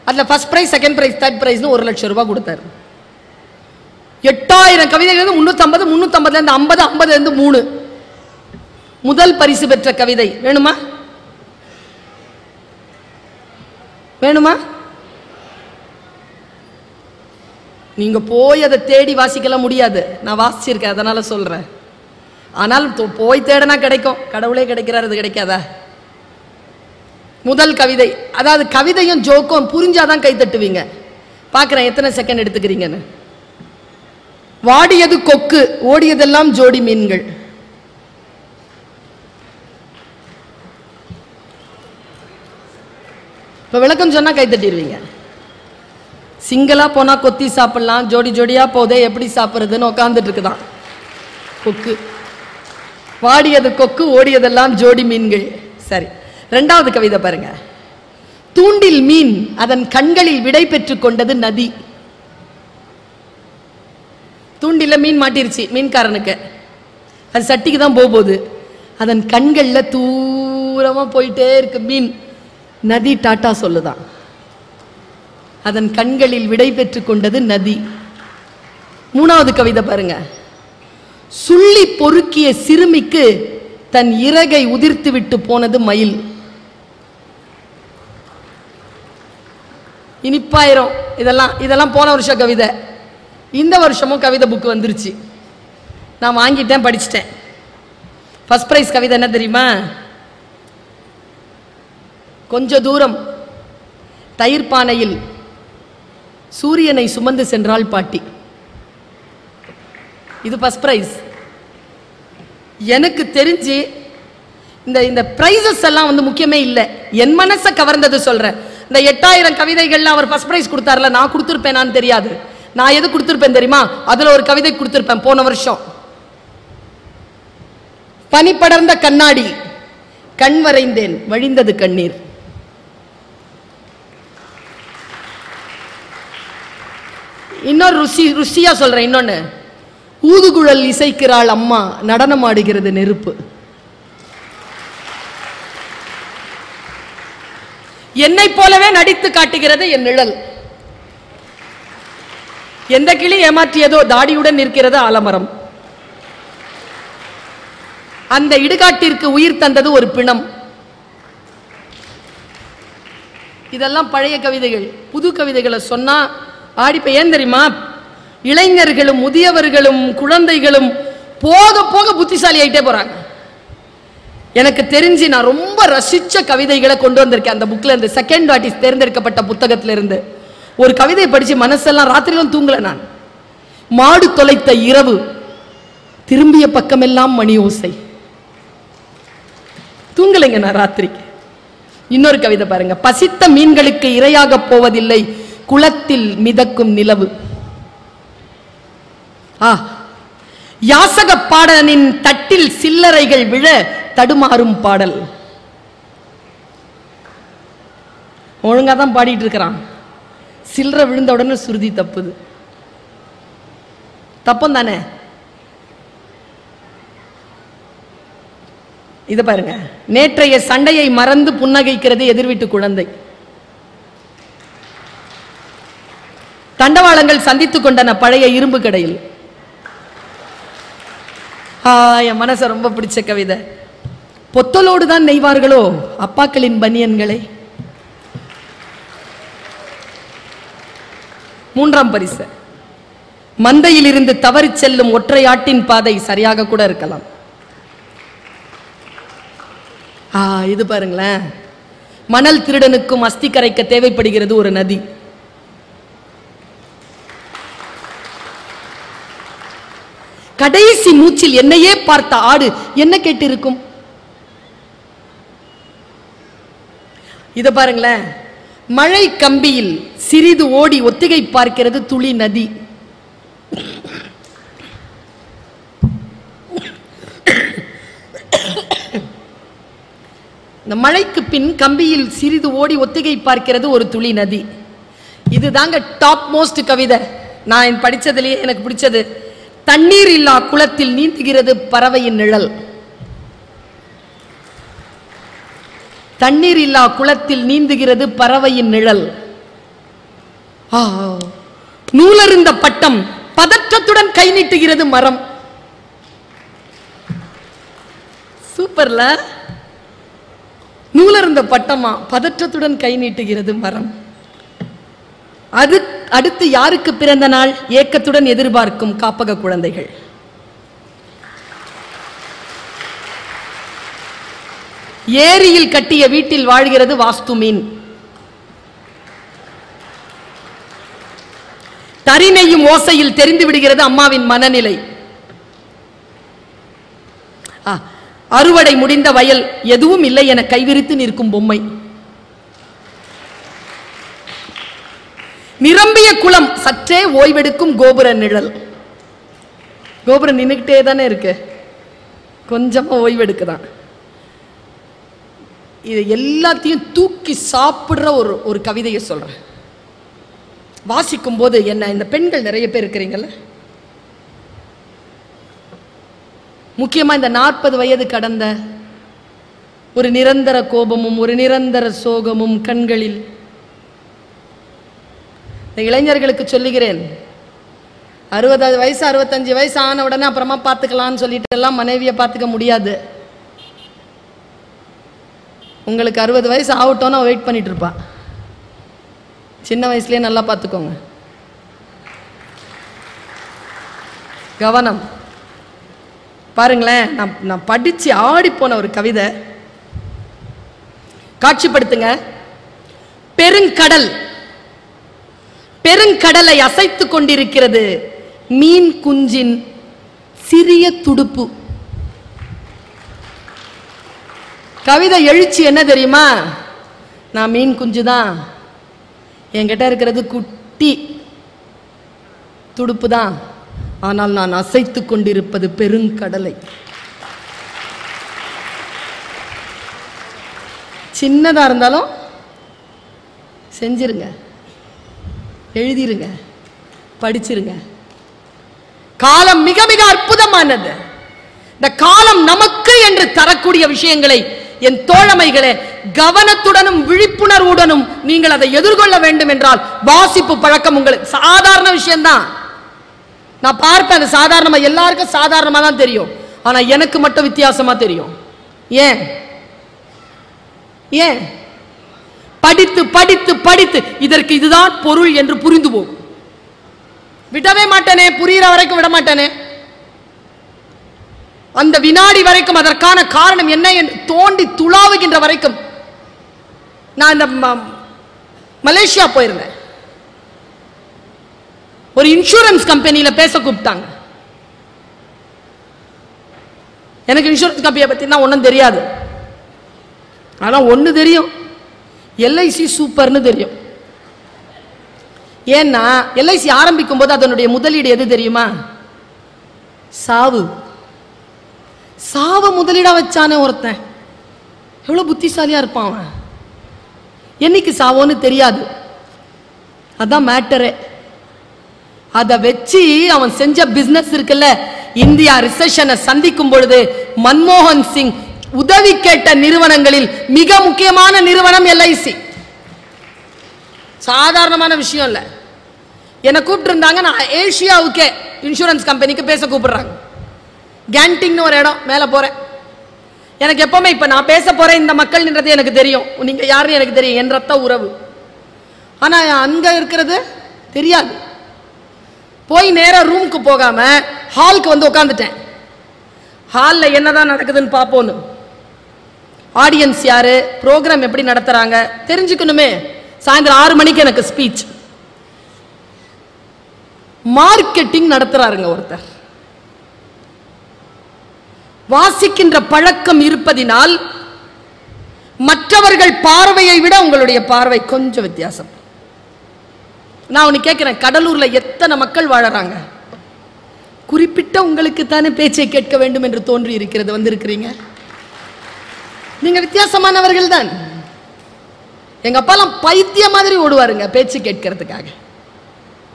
அதுல first prize, second prize, third பிரைஸ்னு 1 லட்சம் ரூபாய் கொடுத்தாரு. 8000 கவிதைகள் 350, 350 இருந்து 50, 50 இருந்து 3. முதல் பரிசு பெற்ற கவிதை வேணுமா? வேணுமா? நீங்க போய் அதை தேடி வாசிக்கலாம் முடியாது. நான் வாசிச்சிருக்கேன், அதனால சொல்றேன். ஆனால் போய் தேடனா கிடைக்கும். கடவுளே கிடைக்கிறார், அது கிடைக்காதா? முதல் கவிதை, அதாவது கவிதையும் ஜோக்கும் புரிஞ்சாதான் கை தட்டுவீங்க. பார்க்குறேன் எத்தனை செகண்ட் எடுத்துக்கிறீங்கன்னு. வாடியது கொக்கு, ஓடியதெல்லாம் ஜோடி மீன்கள். இப்போ விளக்கம் சொன்னா கை தட்டிடுவீங்க. சிங்கிளா போனா கொத்தி சாப்பிடலாம், ஜோடி ஜோடியா போதே எப்படி சாப்பிட்றதுன்னு உட்காந்துட்டு இருக்குதான் கொக்கு. வாடியது கொக்கு, ஓடியதெல்லாம் ஜோடி மீன்கள். சரி, 2வது கவிதை பாருங்க. தூண்டில் மீன் அதன் கண்களில் விடை பெற்று கொண்டது நதி. தூண்டில மீன் மாட்டிருச்சு மீன்காரனுக்கு. அது சட்டிக்கு தான் போகுது. அதன் கண்கள்ல தூரமா போயிட்டே இருக்கு மீன். நதி டாட்டா சொல்லுதான். அதன் கண்களில் விடை பெற்று கொண்டது நதி. 3வது கவிதை பாருங்க. சுள்ளி பொறுக்கிய சிறுமிக்கு தன் இறகை உதிர்த்து விட்டு போனது மயில். இனிப்பாயிரம். இதெல்லாம் போன வருஷம் கவிதை. இந்த வருஷமும் கவிதை புக்கு வந்துருச்சு. நான் வாங்கிட்டேன், படிச்சுட்டேன். ஃபர்ஸ்ட் பிரைஸ் கவிதை என்ன தெரியுமா? கொஞ்ச தூரம் தயிர் பானையில் சூரியனை சுமந்து சென்றாள் பாட்டி. இது ஃபர்ஸ்ட் பிரைஸ். எனக்கு தெரிஞ்சு இந்த பிரைசஸ் எல்லாம் வந்து முக்கியமே இல்லை. என் மனசை கவர்ந்தது சொல்றேன். இந்த 8000 கவிதைகள்ல அவர் ஃபர்ஸ்ட் பிரைஸ் கொடுத்தாருல, நான் கொடுத்துருப்பேனான்னு தெரியாது. நான் எது கொடுத்துருப்பேன் தெரியுமா? அதுல ஒரு கவிதை கொடுத்துருப்பேன் போன வருஷம். பனி படர்ந்த கண்ணாடி, கண் வரைந்தேன், வழிந்தது கண்ணீர். இன்னொரு ருசியா சொல்றேன். இன்னொன்னு, ஊதுகுழல் இசைக்கிறாள் அம்மா, நடனம் ஆடுகிறது நெருப்பு. என்னை போலவே நடித்து காட்டுகிறது என் நிழல். எந்த கிளி ஏமாற்றியதோ தாடியுடன் நிற்கிறது ஆலமரம். அந்த இடுகாட்டிற்கு உயிர் தந்தது ஒரு பிணம். இதெல்லாம் பழைய கவிதைகள். புது கவிதைகளை சொன்னா ஆடிப்ப. ஏன் தெரியுமா? இளைஞர்களும் முதியவர்களும் குழந்தைகளும் போக போக புத்திசாலி ஆயிட்டே போறாங்க. எனக்கு தெரிஞ்சு நான் ரொம்ப ரசிச்ச கவிதைகளை கொண்டு வந்திருக்கேன் அந்த புக்ல இருந்து. செகண்ட் ஆர்டிஸ்ட் தேர்ந்தெடுக்கப்பட்ட புத்தகத்துல இருந்து ஒரு கவிதை படிச்சு மனசெல்லாம் ராத்திரிலும் தூங்கல நான். மாடு தொலைத்த இரவு, திரும்பிய பக்கமெல்லாம் மணி ஓசை. தூங்கலைங்க நான் ராத்திரிக்கு. இன்னொரு கவிதை பாருங்க. பசித்த மீன்களுக்கு இரையாக போவதில்லை குளத்தில் மிதக்கும் நிலவு. யாசக பாடலின் தட்டில் சில்லறைகள் விழ தடுமாறும் பாடல். ஒழுங்கா தான் பாடிட்டு இருக்கிறான். சில்லறை விழுந்த உடனே சுருதி தப்புது. தப்பம் தானே? இத பாருங்க. நேற்றைய சண்டையை மறந்து புன்னகைக்கிறது எதிர்வீட்டு குழந்தை. தண்டவாளங்கள் சந்தித்துக் கொண்டன பழைய இரும்பு கடையில். என் மனச ரொம்ப பிடிச்ச கவிதை. பொத்தலோடு தான் நெய்வார்களோ அப்பாக்களின் பனியன்களை. மூன்றாம் பரிசு. மந்தையில் இருந்து தவறி செல்லும் ஒற்றை ஆட்டின் பாதை சரியாக கூட இருக்கலாம். இது பாருங்களேன். மணல் திருடனுக்கும் அஸ்தி கரைக்க தேவைப்படுகிறது ஒரு நதி. கடைசி மூச்சில் என்னையே பார்த்த ஆடு என்ன கேட்டு இருக்கும்? இத பாருங்களேன். மழை கம்பியில் சிறிது ஓடி ஒத்திகை பார்க்கிறது துளி நதி. இந்த மழைக்கு பின் கம்பியில் சிறிது ஓடி ஒத்திகை பார்க்கிறது ஒரு துளி நதி. இதுதாங்க டாப் மோஸ்ட் கவிதை. நான் படிச்சதுலயே எனக்கு பிடிச்சது. தண்ணீர் இல்லா குளத்தில் நீந்துகிறது பறவையின் நிழல். தண்ணீர் இல்லா குளத்தில் நீந்துகிறது பறவையின் நிழல். நூலருந்த பட்டம் பதற்றத்துடன் கை நீட்டுகிறது மரம். சூப்பர்ல. நூலருந்த பட்டமா பதற்றத்துடன் கை நீட்டுகிறது மரம். அடுத்து யாருக்கு பிறந்த நாள்? ஏக்கத்துடன் எதிர்பார்க்கும் காப்பக குழந்தைகள். ஏரியில் கட்டிய வீட்டில் வாழ்கிறது வாஸ்து மீன். தரிநெய்யும் ஓசையில் தெரிந்து விடுகிறது அம்மாவின் மனநிலை. அறுவடை முடிந்த வயல், எதுவும் இல்லை என கைவிரித்து நிற்கும் பொம்மை. நிரம்பிய குளம், சற்றே ஓய்வெடுக்கும் கோபுர நிழல். கோபுரம் நின்னுக்கிட்டே தானே இருக்கு, கொஞ்சமா ஓய்வெடுக்குதான். இது எல்லாத்தையும் தூக்கி சாப்பிடுற ஒரு கவிதையை சொல்றேன். வாசிக்கும் போது என்ன, இந்த பெண்கள் நிறைய பேர் இருக்கிறீங்கல்ல, முக்கியமா இந்த 40 வயது கடந்த ஒரு நிரந்தர கோபமும் ஒரு நிரந்தர சோகமும் கண்களில். இந்த இளைஞர்களுக்கு சொல்லுகிறேன், 60 வயசு 65 வயசு ஆன உடனே அப்புறமா பார்த்துக்கலான்னு சொல்லிட்டு எல்லாம் மனைவியை பார்த்துக்க முடியாது. உங்களுக்கு 60 வயசு ஆகட்டோன்னு வெயிட் பண்ணிட்டு இருப்பா. சின்ன வயசுலயே நல்லா பார்த்துக்கோங்க. கவனம். பாருங்களேன், நான் படிச்சு ஆடி போன ஒரு கவிதை. காட்சிப்படுத்துங்க. பெருங்கடல், பெருங்கடலை அசைத்து கொண்டிருக்கிறது மீன் குஞ்சின் சிறிய துடுப்பு. கவிதை எழுச்சி என்ன தெரியுமா? நான் மீன் குஞ்சு தான், என்கிட்ட இருக்கிறது குட்டி துடுப்பு தான், ஆனால் நான் அசைத்து கொண்டிருப்பது பெருங்கடலை. சின்னதா இருந்தாலும் செஞ்சிருங்க, எழுதிருங்க, படிச்சிருங்க. காலம் மிக மிக அற்புதமானது. இந்த காலம் நமக்கு என்று தரக்கூடிய விஷயங்களை என் தோழமைகளே கவனத்துடனும் விழிப்புணர்வுடனும் நீங்கள் அதை எதிர்கொள்ள வேண்டும் என்றால் வாசிப்பு பழக்கம் உங்களுக்கு சாதாரண விஷயம்தான். நான் பார்ப்பேன், அது சாதாரணமா எல்லாருக்கும் சாதாரணமா தான் தெரியும். ஆனா எனக்கு மட்டும் வித்தியாசமா தெரியும். ஏன் ஏன் படித்து படித்து படித்து இதற்கு இதுதான் பொருள் என்று புரிந்து போகும். விடவே மாட்டேனே, புரிகிற வரைக்கும் விட மாட்டேனே. அந்த வினாடி வரைக்கும் அதற்கான காரணம் என்ன என்று தோண்டி துளாவுகின்ற வரைக்கும். நான் இந்த மலேசியா போயிருந்தேன். ஒரு இன்சூரன்ஸ் கம்பெனியில பேச கூப்பிட்டாங்க. எனக்கு இன்சூரன்ஸ் கம்பெனியை பத்தி ஒன்றும் தெரியாது. ஆனா ஒன்று தெரியும், எல்ஐசி சூப்பர்னு தெரியும். ஏன்னா எல்ஐசி ஆரம்பிக்கும் போது அதனுடைய முதலீடு எது தெரியுமா? சாவு. சாவ முதலீடா வச்சானே ஒருத்தன், எவ்வளவு புத்திசாலியா இருப்பான் அவன். என்னைக்கு சாவோன்னு தெரியாது, அதான் மேட்டரே. அதை வச்சு அவன் செஞ்ச பிசினஸ் இருக்குல்ல. இந்தியா ரிசெஷனை சந்திக்கும் பொழுது மன்மோகன் சிங் உதவி கேட்ட நிறுவனங்களில் மிக முக்கியமான நிறுவனம் எல்ஐசி. சாதாரணமான விஷயம் இல்ல. என்னை கூப்பிட்டு இருந்தாங்க. நான் ஏசியாவுக்கே இன்சூரன்ஸ் கம்பெனிக்கு பேச கூப்பிடுறாங்க. கேண்டிங்னு ஒரு இடம், மேலே போறேன். எனக்கு எப்பவுமே இப்ப நான் பேச போறேன் இந்த மக்கள்ன்றது எனக்கு தெரியும், நீங்க யாருன்னு எனக்கு தெரியும், என் ரத்த உறவு. ஆனா அங்க இருக்கிறது தெரியாது. போய் நேரா ரூமுக்கு போகாம ஹாலுக்கு வந்து உட்காந்துட்டேன். ஹாலில் என்னதான் நடக்குதுன்னு பார்ப்போன்னு. ஆடியன்ஸ் யாரு, ப்ரோக்ராம் எப்படி நடத்துறாங்க தெரிஞ்சுக்கணுமே. சாயந்தரம் 6 மணிக்கு எனக்கு ஸ்பீச். மார்க்கெட்டிங் நடத்துறாருங்க ஒருத்தர். வாசிக்கின்ற பழக்கம் இருப்பதினால் மற்றவர்கள் பார்வையை விட உங்களுடைய பார்வை கொஞ்சம் வித்தியாசம். நான் ஒன்னு கேட்கிறேன், கடலூர்ல எத்தனை மக்கள் வாழறாங்க? குறிப்பிட்ட உங்களுக்கு தானே பேச்சை கேட்க வேண்டும் என்று தோன்றி இருக்கிறது, வந்திருக்கிறீங்க. நீங்க வித்தியாசமானவர்கள் தான். எங்க அப்பாலாம் பைத்திய மாதிரி ஓடுவாருங்க பேச்சு கேட்கறதுக்காக.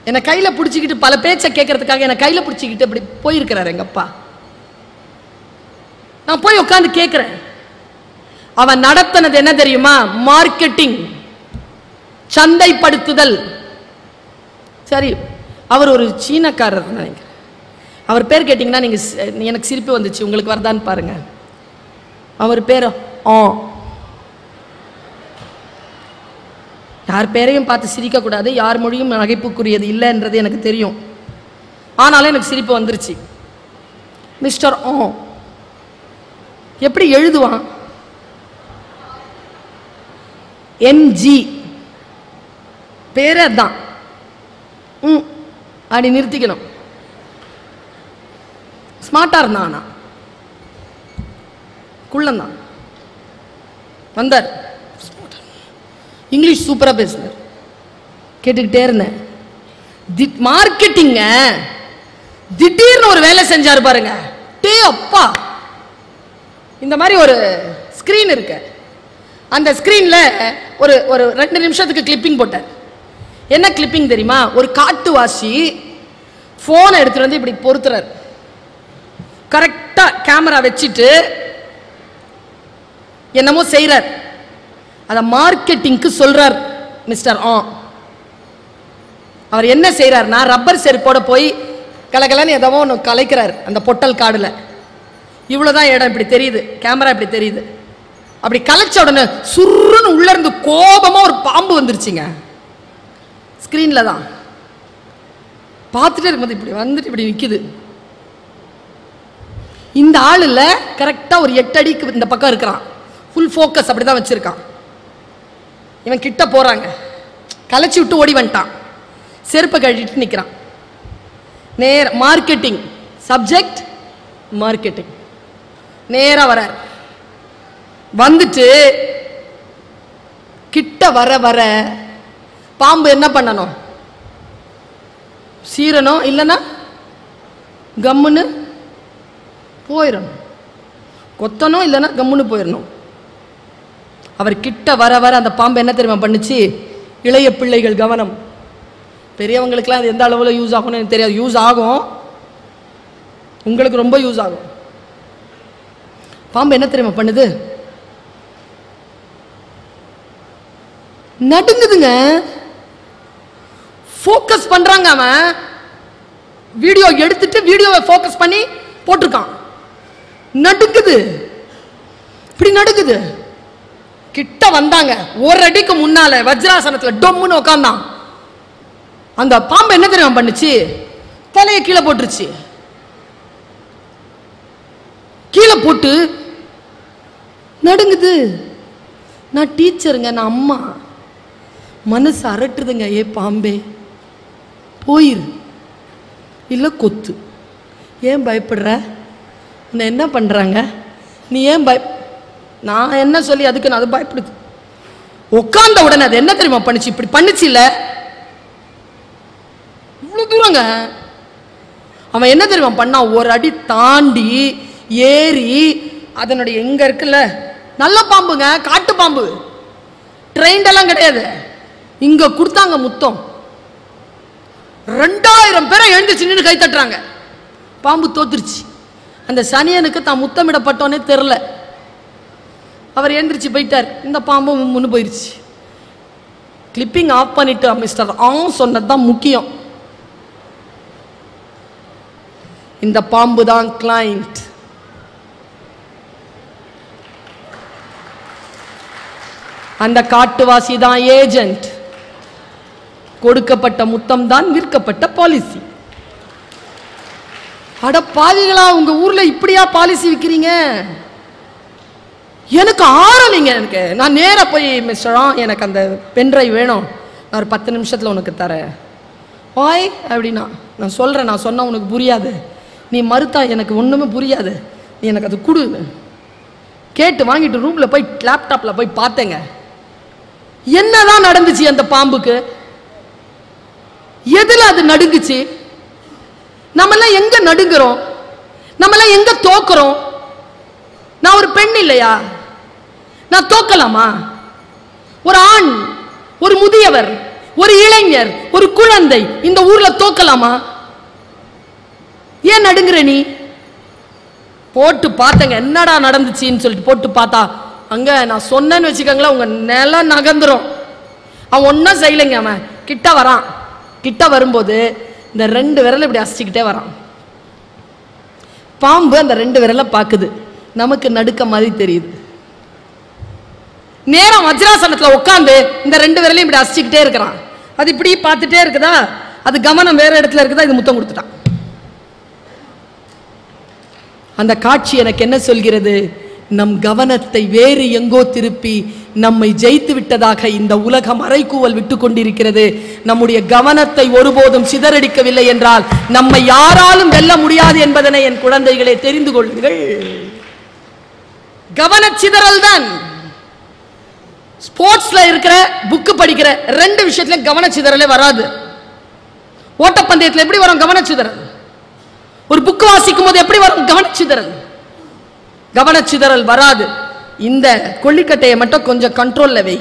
என்னை கையில பிடிச்சிக்கிட்டு பல பேச்சை கேட்கறதுக்காக என்னை கையில பிடிச்சிக்கிட்டு அப்படி போயிருக்கிறாரு எங்க அப்பா. நான் போய் உட்காந்து கேட்கிறேன். அவன் நடத்தினது என்ன தெரியுமா? மார்க்கெட்டிங், சந்தைப்படுத்துதல். சரி, அவர் ஒரு சீனக்காரர் நினைக்கிறேன். அவர் பேர் கேட்டீங்கன்னா நீங்க எனக்கு சிரிப்பு வந்துச்சு, உங்களுக்கு வரதான்னு பாருங்க. அவர் பேர் யார் பேரையும் பார்த்து சிரிக்க கூடாது, யார் மொழியும் நகைப்புக்குரியது இல்லைன்றது எனக்கு தெரியும். ஆனாலும் எனக்கு சிரிப்பு வந்துருச்சு. மிஸ்டர் எப்படி எழுதுவான்? என்ஜி பேரே தான். அப்படி நிறுத்திக்கணும். ஸ்மார்ட்டா இருந்தான், ஆனா குள்ளந்தான். வந்தார், இங்கிலீஷ் சூப்பரா பேசினார். கேட்டுக்கிட்டே இருந்தேன். மார்க்கெட்டிங்க திடீர்னு ஒரு வேலை செஞ்சாரு பாருங்க. டே அப்பா, இந்த மாதிரி ஒரு ஸ்கிரீன் இருக்கு. அந்த ஸ்கிரீன்ல ஒரு 2 நிமிஷத்துக்கு கிளிப்பிங் போட்டார். என்ன கிளிப்பிங் தெரியுமா? ஒரு காட்டுவாசி போனை எடுத்துட்டு வந்து இப்படி பொறுத்துறார். கரெக்டா கேமரா வச்சுட்டு என்னமோ செய்யறார். அத மார்க்கெட்டிங்க்கு சொல்றார் மிஸ்டர் அவர் என்ன செய்யறாருன்னா, ரப்பர் செருப்போட போய் கலகலன்னு ஏதோ ஒன்று கலைக்கிறார் அந்த பொட்டல் காடுல. இவ்வளவுதான் இடம், இப்படி தெரியுது, கேமரா இப்படி தெரியுது. அப்படி கலைச்ச உடனே சுருன்னு உள்ள இருந்து கோபமா ஒரு பாம்பு வந்துருச்சுங்க. ஸ்கிரீன்ல தான் பார்த்துட்டே இருக்கும்போது இப்படி வந்துட்டு இப்படி நிக்குது. இந்த ஆளுல கரெக்டா ஒரு 8 அடிக்கு இந்த பக்கம் இருக்கிறான். ஃபுல் ஃபோக்கஸ் அப்படிதான் வச்சிருக்கான். இவன் கிட்ட போறாங்க, கலைச்சி விட்டு ஓடி வந்துட்டான். செருப்பை கழட்டிட்டு நிக்கிறான். நேர மார்க்கெட்டிங் சப்ஜெக்ட், மார்க்கெட்டிங். நேரா வரார். வந்துட்டு கிட்ட வர வர பாம்பு என்ன பண்ணணும்? சீரணும், இல்லைன்னா கம்முன்னு போயிடணும். கொத்தணும், இல்லைன்னா கம்முன்னு போயிடணும். அவர் கிட்ட வர வர அந்த பாம்பு என்ன தெரியுமா பண்ணுச்சு? இளைய பிள்ளைகள் கவனம், பெரியவங்களுக்குலாம் அது எந்த அளவில் யூஸ் ஆகும்னு எனக்கு தெரியாது. யூஸ் ஆகும், உங்களுக்கு ரொம்ப யூஸ் ஆகும். பாம்பு என்ன தெரியுமா பண்ணுது? நடுங்குதுங்க. ஃபோக்கஸ் பண்றாங்க. அவன் வீடியோ எடுத்துட்டு வீடியோவை ஃபோக்கஸ் பண்ணி போட்டிருக்கான். நடுங்குது, இப்படி நடுங்குது. கிட்ட வந்தாங்க, ஒரு அடிக்கு முன்னால வஜ்ராசனத்துல டொம்முன்னு உட்கார்ந்தான். அந்த பாம்பு என்ன தெரியுமா பண்ணுச்சு? தலையை கீழே போட்டுருச்சு. கீழே போட்டு நடுங்குது. நான் டீச்சருங்க, நான் அம்மா. மனசு அரட்டுதுங்க. ஏ பாம்பே போயிரு, இல்லை கொத்து. ஏன் பயப்படுற? உன்னை என்ன பண்ணுறாங்க? நீ ஏன் நான் என்ன சொல்லி அதுக்கு நான் அது பயப்படுது. உட்கார்ந்த உடனே அது என்ன தெரியுமா பண்ணுச்சு? இப்படி பண்ணுச்சு. இல்லை இவ்வளோ தூரங்க. அவன் என்ன தெரியுமா பண்ணா? ஒரு அடி தாண்டி ஏறி அதனுடைய எங்க இருக்குல்ல, நல்ல பாம்புங்க, காட்டு பாம்பு, ட்ரெயின்டெல்லாம் கிடையாது. இங்க கொடுத்தாங்க முத்தம். 2000 பேரை எழுந்துச்சு நின்று கை தட்டுறாங்க. பாம்பு தோத்துருச்சு. அந்த சனியனுக்கு தான் முத்தமிடப்பட்டோன்னே தெரில. அவர் எழுந்திரிச்சு போயிட்டார். இந்த பாம்பு முன்னு போயிருச்சு. கிளிப்பிங் ஆஃப் பண்ணிட்டு மிஸ்டர் சொன்னதுதான் முக்கியம். இந்த பாம்பு தான் கிளைண்ட். அந்த காட்டுவாசி தான் ஏஜென்ட். கொடுக்கப்பட்ட முத்தம் தான் விற்கப்பட்ட பாலிசி. அட பாவிகளா, உங்க ஊர்ல இப்படியா பாலிசி விற்கிறீங்க? எனக்கு ஆறலைங்க. எனக்கு நான் நேராக போய் மிஸ்டரா எனக்கு அந்த பென்ட்ரைவ் வேணும், நான் ஒரு 10 நிமிஷத்தில் உனக்கு தரேன். வாய் அப்படின்னா நான் சொல்கிறேன், நான் சொன்னால் உனக்கு புரியாது, நீ மறுத்தா எனக்கு ஒன்றுமே புரியாது, நீ எனக்கு அது கொடு. கேட்டு வாங்கிட்டு ரூமில் போய் லேப்டாப்பில் போய் பார்த்தேங்க. என்னதான் நடந்துச்சு அந்த பாம்புக்கு? எதில் அது நடுங்குச்சு? நம்மெல்லாம் எங்க நடுங்குறோம்? நம்மெல்லாம் எங்க தோக்குறோம்? நான் ஒரு பெண் இல்லையா? நான் தோக்கலாமா? ஒரு ஆண், ஒரு முதியவர், ஒரு இளைஞர், ஒரு குழந்தை இந்த ஊர்ல தோக்கலாமா? ஏன் நடுங்குற நீ? போட்டு பார்த்தங்க என்னடா நடந்துச்சுன்னு சொல்லிட்டு போட்டு பார்த்தா அங்க நான் சொன்னேன்னு வச்சுக்கோங்களேன், உங்க நிலம் நகர்ந்துரும். அவன் ஒன்னும் செய்யலைங்க. அவன் கிட்ட வரான். கிட்ட வரும்போது இந்த 2 விரலை இப்படி அசைச்சிக்கிட்டே வரான். பாம்பு அந்த 2 விரலை பார்க்குது. நமக்கு நடுக்க மாதிரி தெரியுது. நேரம் வஜ்ராசனத்துல உட்காந்து இந்த 2 விரலையும் இப்படி அசைச்சிக்கிட்டே இருக்கிறான். அது இப்படி பார்த்துட்டே இருக்குதா, அது கவனம் வேற இடத்துல இருக்குதா, இது முத்தம் கொடுத்துட்டான். அந்த காட்சி எனக்கு என்ன சொல்கிறது? நம் கவனத்தை வேறு எங்கோ திருப்பி நம்மை ஜெயித்து விட்டதாக இந்த உலகம் அறைகூவல் விட்டு கொண்டிருக்கிறது. நம்முடைய கவனத்தை ஒருபோதும் சிதறடிக்கவில்லை என்றால் நம்மை யாராலும் வெல்ல முடியாது என்பதனை என் குழந்தைகளே தெரிந்து கொள்ளுங்கள். கவனச்சிதறல் தான். ஸ்போர்ட்ஸ்ல இருக்கிற புக்கு படிக்கிற 2 விஷயத்துல கவனச்சிதறலே வராது. ஓட்டப்பந்தயத்தில் எப்படி வரும் கவனச்சிதறல்? ஒரு புக்கு வாசிக்கும் போது எப்படி வரும் கவனச்சிதறல்? கவனச்சிதறல் வராது. இந்த கொல்லிக்கட்டையை மட்டும் கொஞ்சம் கண்ட்ரோல்ல வை.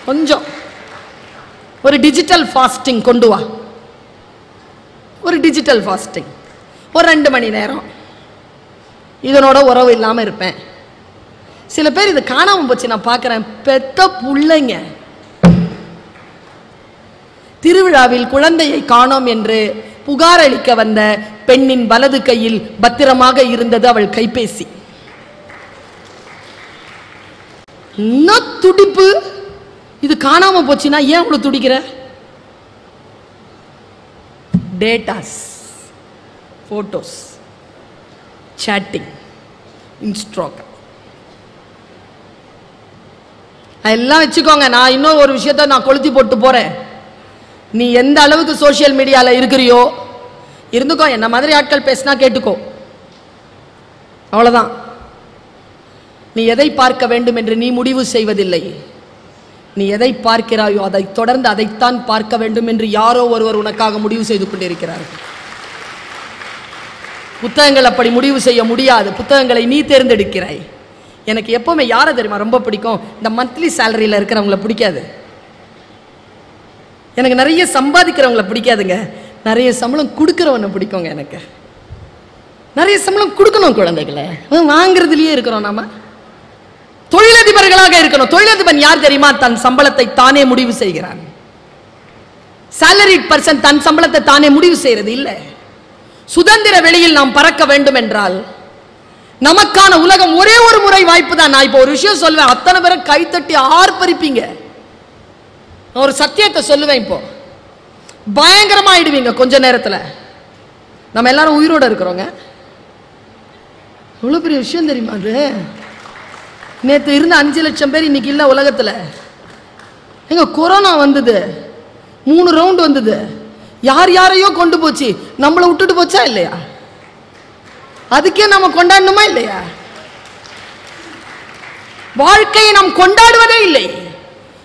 கொஞ்சம் ஒரு டிஜிட்டல் ஃபாஸ்டிங் கொண்டு வா. ஒரு டிஜிட்டல் ஃபாஸ்டிங் ஒரு 2 மணி நேரம் இதனோட உறவு இல்லாம இருப்பேன். சில பேர் இது காணாம போச்சு. நான் பார்க்கிறேன், பெத்த புள்ளைங்க திருவிழாவில் குழந்தையை காணோம் என்று புகார் அளிக்க வந்த பெண்ணின் வலது கையில் பத்திரமாக இருந்தது அவள் கைபேசி. துடிப்பு. இது காணாம போச்சுன்னா ஏன் அவ்வளவு துடிக்கிற? டேட்டாஸ், போட்டோஸ், சாட்டிங், இன்ஸ்டாகிராம் எல்லாம் வச்சுக்கோங்க. நான் இன்னும் ஒரு விஷயத்த நான் கொளுத்தி போட்டு போறேன். நீ எந்த அளவுக்கு சோசியல் மீடியால இருக்கிறியோ இருந்துக்கோ. என்ன மாதிரி ஆட்கள் பேசினா கேட்டுக்கோ, அவ்வளவுதான். நீ எதை பார்க்க வேண்டும் என்று நீ முடிவு செய்வதில்லை. நீ எதை பார்க்கிறாயோ அதை தொடர்ந்து அதைத்தான் பார்க்க வேண்டும் என்று யாரோ ஒருவர் உனக்காக முடிவு செய்து கொண்டிருக்கிறார்கள். புத்தகங்கள் அப்படி முடிவு செய்ய முடியாது. புத்தகங்களை நீ தேர்ந்தெடுக்கிறாய். எனக்கு எப்பவுமே யாரை தெரியுமா ரொம்ப பிடிக்கும்? இந்த மந்த்லி சேலரியில் இருக்கிறவங்கள பிடிக்காது. எனக்கு நிறைய சம்பாதிக்கிறவங்களை பிடிக்காதுங்க, நிறைய சம்பளம் கொடுக்கிறவனை பிடிக்குங்க. எனக்கு நிறைய சம்பளம் கொடுக்கணும் குழந்தைகளை, வாங்குறதுலயே இருக்கிறோம் நாம. தொழிலதிபர்களாக இருக்கணும். தொழிலதிபன் யார் தெரியுமா? தன் சம்பளத்தை தானே முடிவு செய்கிறான். salaried person தன் சம்பளத்தை தானே முடிவு செய்யறது இல்லை. சுதந்திர வெளியில் நாம் பறக்க வேண்டும் என்றால் நமக்கான உலகம் ஒரே ஒரு முறை வாய்ப்பு தான். நான் இப்போ ஒரு விஷயம் சொல்வேன், அத்தனை பேரை கைத்தட்டி ஆர்ப்பரிப்பீங்க. நான் ஒரு சத்தியத்தை சொல்லுவேன், இப்போ பயங்கரமாயிடுவீங்க கொஞ்ச நேரத்தில். நம்ம எல்லாரும் உயிரோட இருக்கிறோங்க. எவ்வளோ பெரிய விஷயம் தெரியுமா அது? நேற்று இருந்த 5 லட்சம் பேர் இன்னைக்கு இல்லை உலகத்தில். எங்க கொரோனா வந்தது, 3 ரவுண்ட் வந்தது, யார் யாரையோ கொண்டு போச்சு, நம்மளை விட்டுட்டு போச்சா இல்லையா? அதுக்கே நம்ம கொண்டாடணுமா இல்லையா? வாழ்க்கையை நாம் கொண்டாடுவதே இல்லை.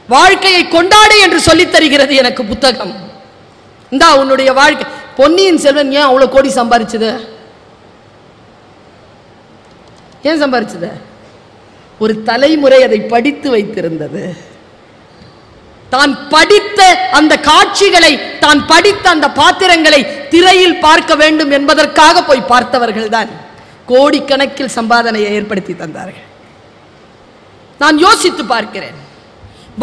வாழ்க்கையை கொண்டாடு என்று சொல்லித் தருகிறது எனக்கு புத்தகம். இந்தா உன்னுடைய வாழ்க்கை. பொன்னியின் செல்வன் ஏன் அவ்வளவு கோடி சம்பாதிச்சது? ஏன் சம்பாதிச்சது? ஒரு தலைமுறை அதை படித்து வைத்திருந்தது. தான் படித்த அந்த காட்சிகளை, தான் படித்த அந்த பாத்திரங்களை திரையில் பார்க்க வேண்டும் என்பதற்காக போய் பார்த்தவர்கள் தான் கோடிக்கணக்கில் சம்பாதனையை ஏற்படுத்தி தந்தார்கள். நான் யோசித்து பார்க்கிறேன்,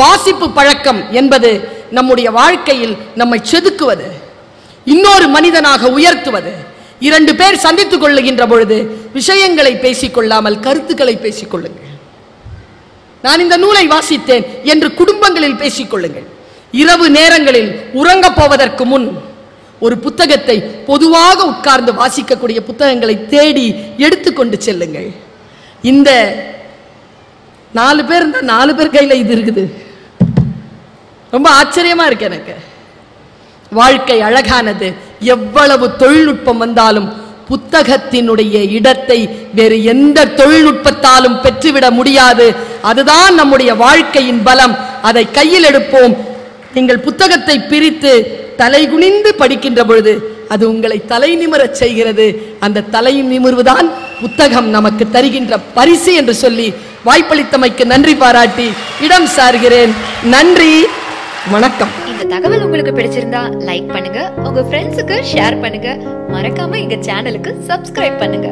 வாசிப்பு பழக்கம் என்பது நம்முடைய வாழ்க்கையில் நம்மை செதுக்குவது, இன்னொரு மனிதனாக உயர்த்துவது. 2 பேர் சந்தித்துக் கொள்ளுகின்ற பொழுது விஷயங்களை பேசிக்கொள்ளாமல் கருத்துக்களை பேசிக்கொள்ளுங்கள். நான் இந்த நூலை வாசித்தேன் என்று குடும்பங்களில் பேசிக்கொள்ளுங்கள். இரவு நேரங்களில் உறங்கப் போவதற்கு முன் ஒரு புத்தகத்தை, பொதுவாக உட்கார்ந்து வாசிக்கக்கூடிய புத்தகங்களை தேடி எடுத்துக்கொண்டு செல்லுங்கள். இந்த 4 பேர் இருந்தால் 4 பேர் கையில் இது இருக்குது. ரொம்ப ஆச்சரியமா இருக்கு எனக்கு. வாழ்க்கை அழகானது. எவ்வளவு தொழில்நுட்பம் வந்தாலும் புத்தகத்தினுடைய இடத்தை வேறு எந்த தொழில்நுட்பத்தாலும் பெற்றுவிட முடியாது. அதுதான் நம்முடைய வாழ்க்கையின் பலம். அதை கையில் எடுப்போம். நீங்கள் புத்தகத்தை பிரித்து தலைகுனிந்து படிக்கின்ற பொழுது அது உங்களை தலை நிமிரச் செய்கிறது. அந்த தலை நிமிர்வுதான் புத்தகம் நமக்கு தருகின்ற பரிசு என்று சொல்லி வாய்ப்பளித்தமைக்கு நன்றி பாராட்டி இடம் சார்கிறேன். நன்றி, வணக்கம். இந்த தகவல் உங்களுக்கு பிடிச்சிருந்தா லைக் பண்ணுங்க, உங்க ஃப்ரெண்ட்ஸுக்கு ஷேர் பண்ணுங்க, மறக்காம எங்க சேனலுக்கு சப்ஸ்கிரைப் பண்ணுங்க.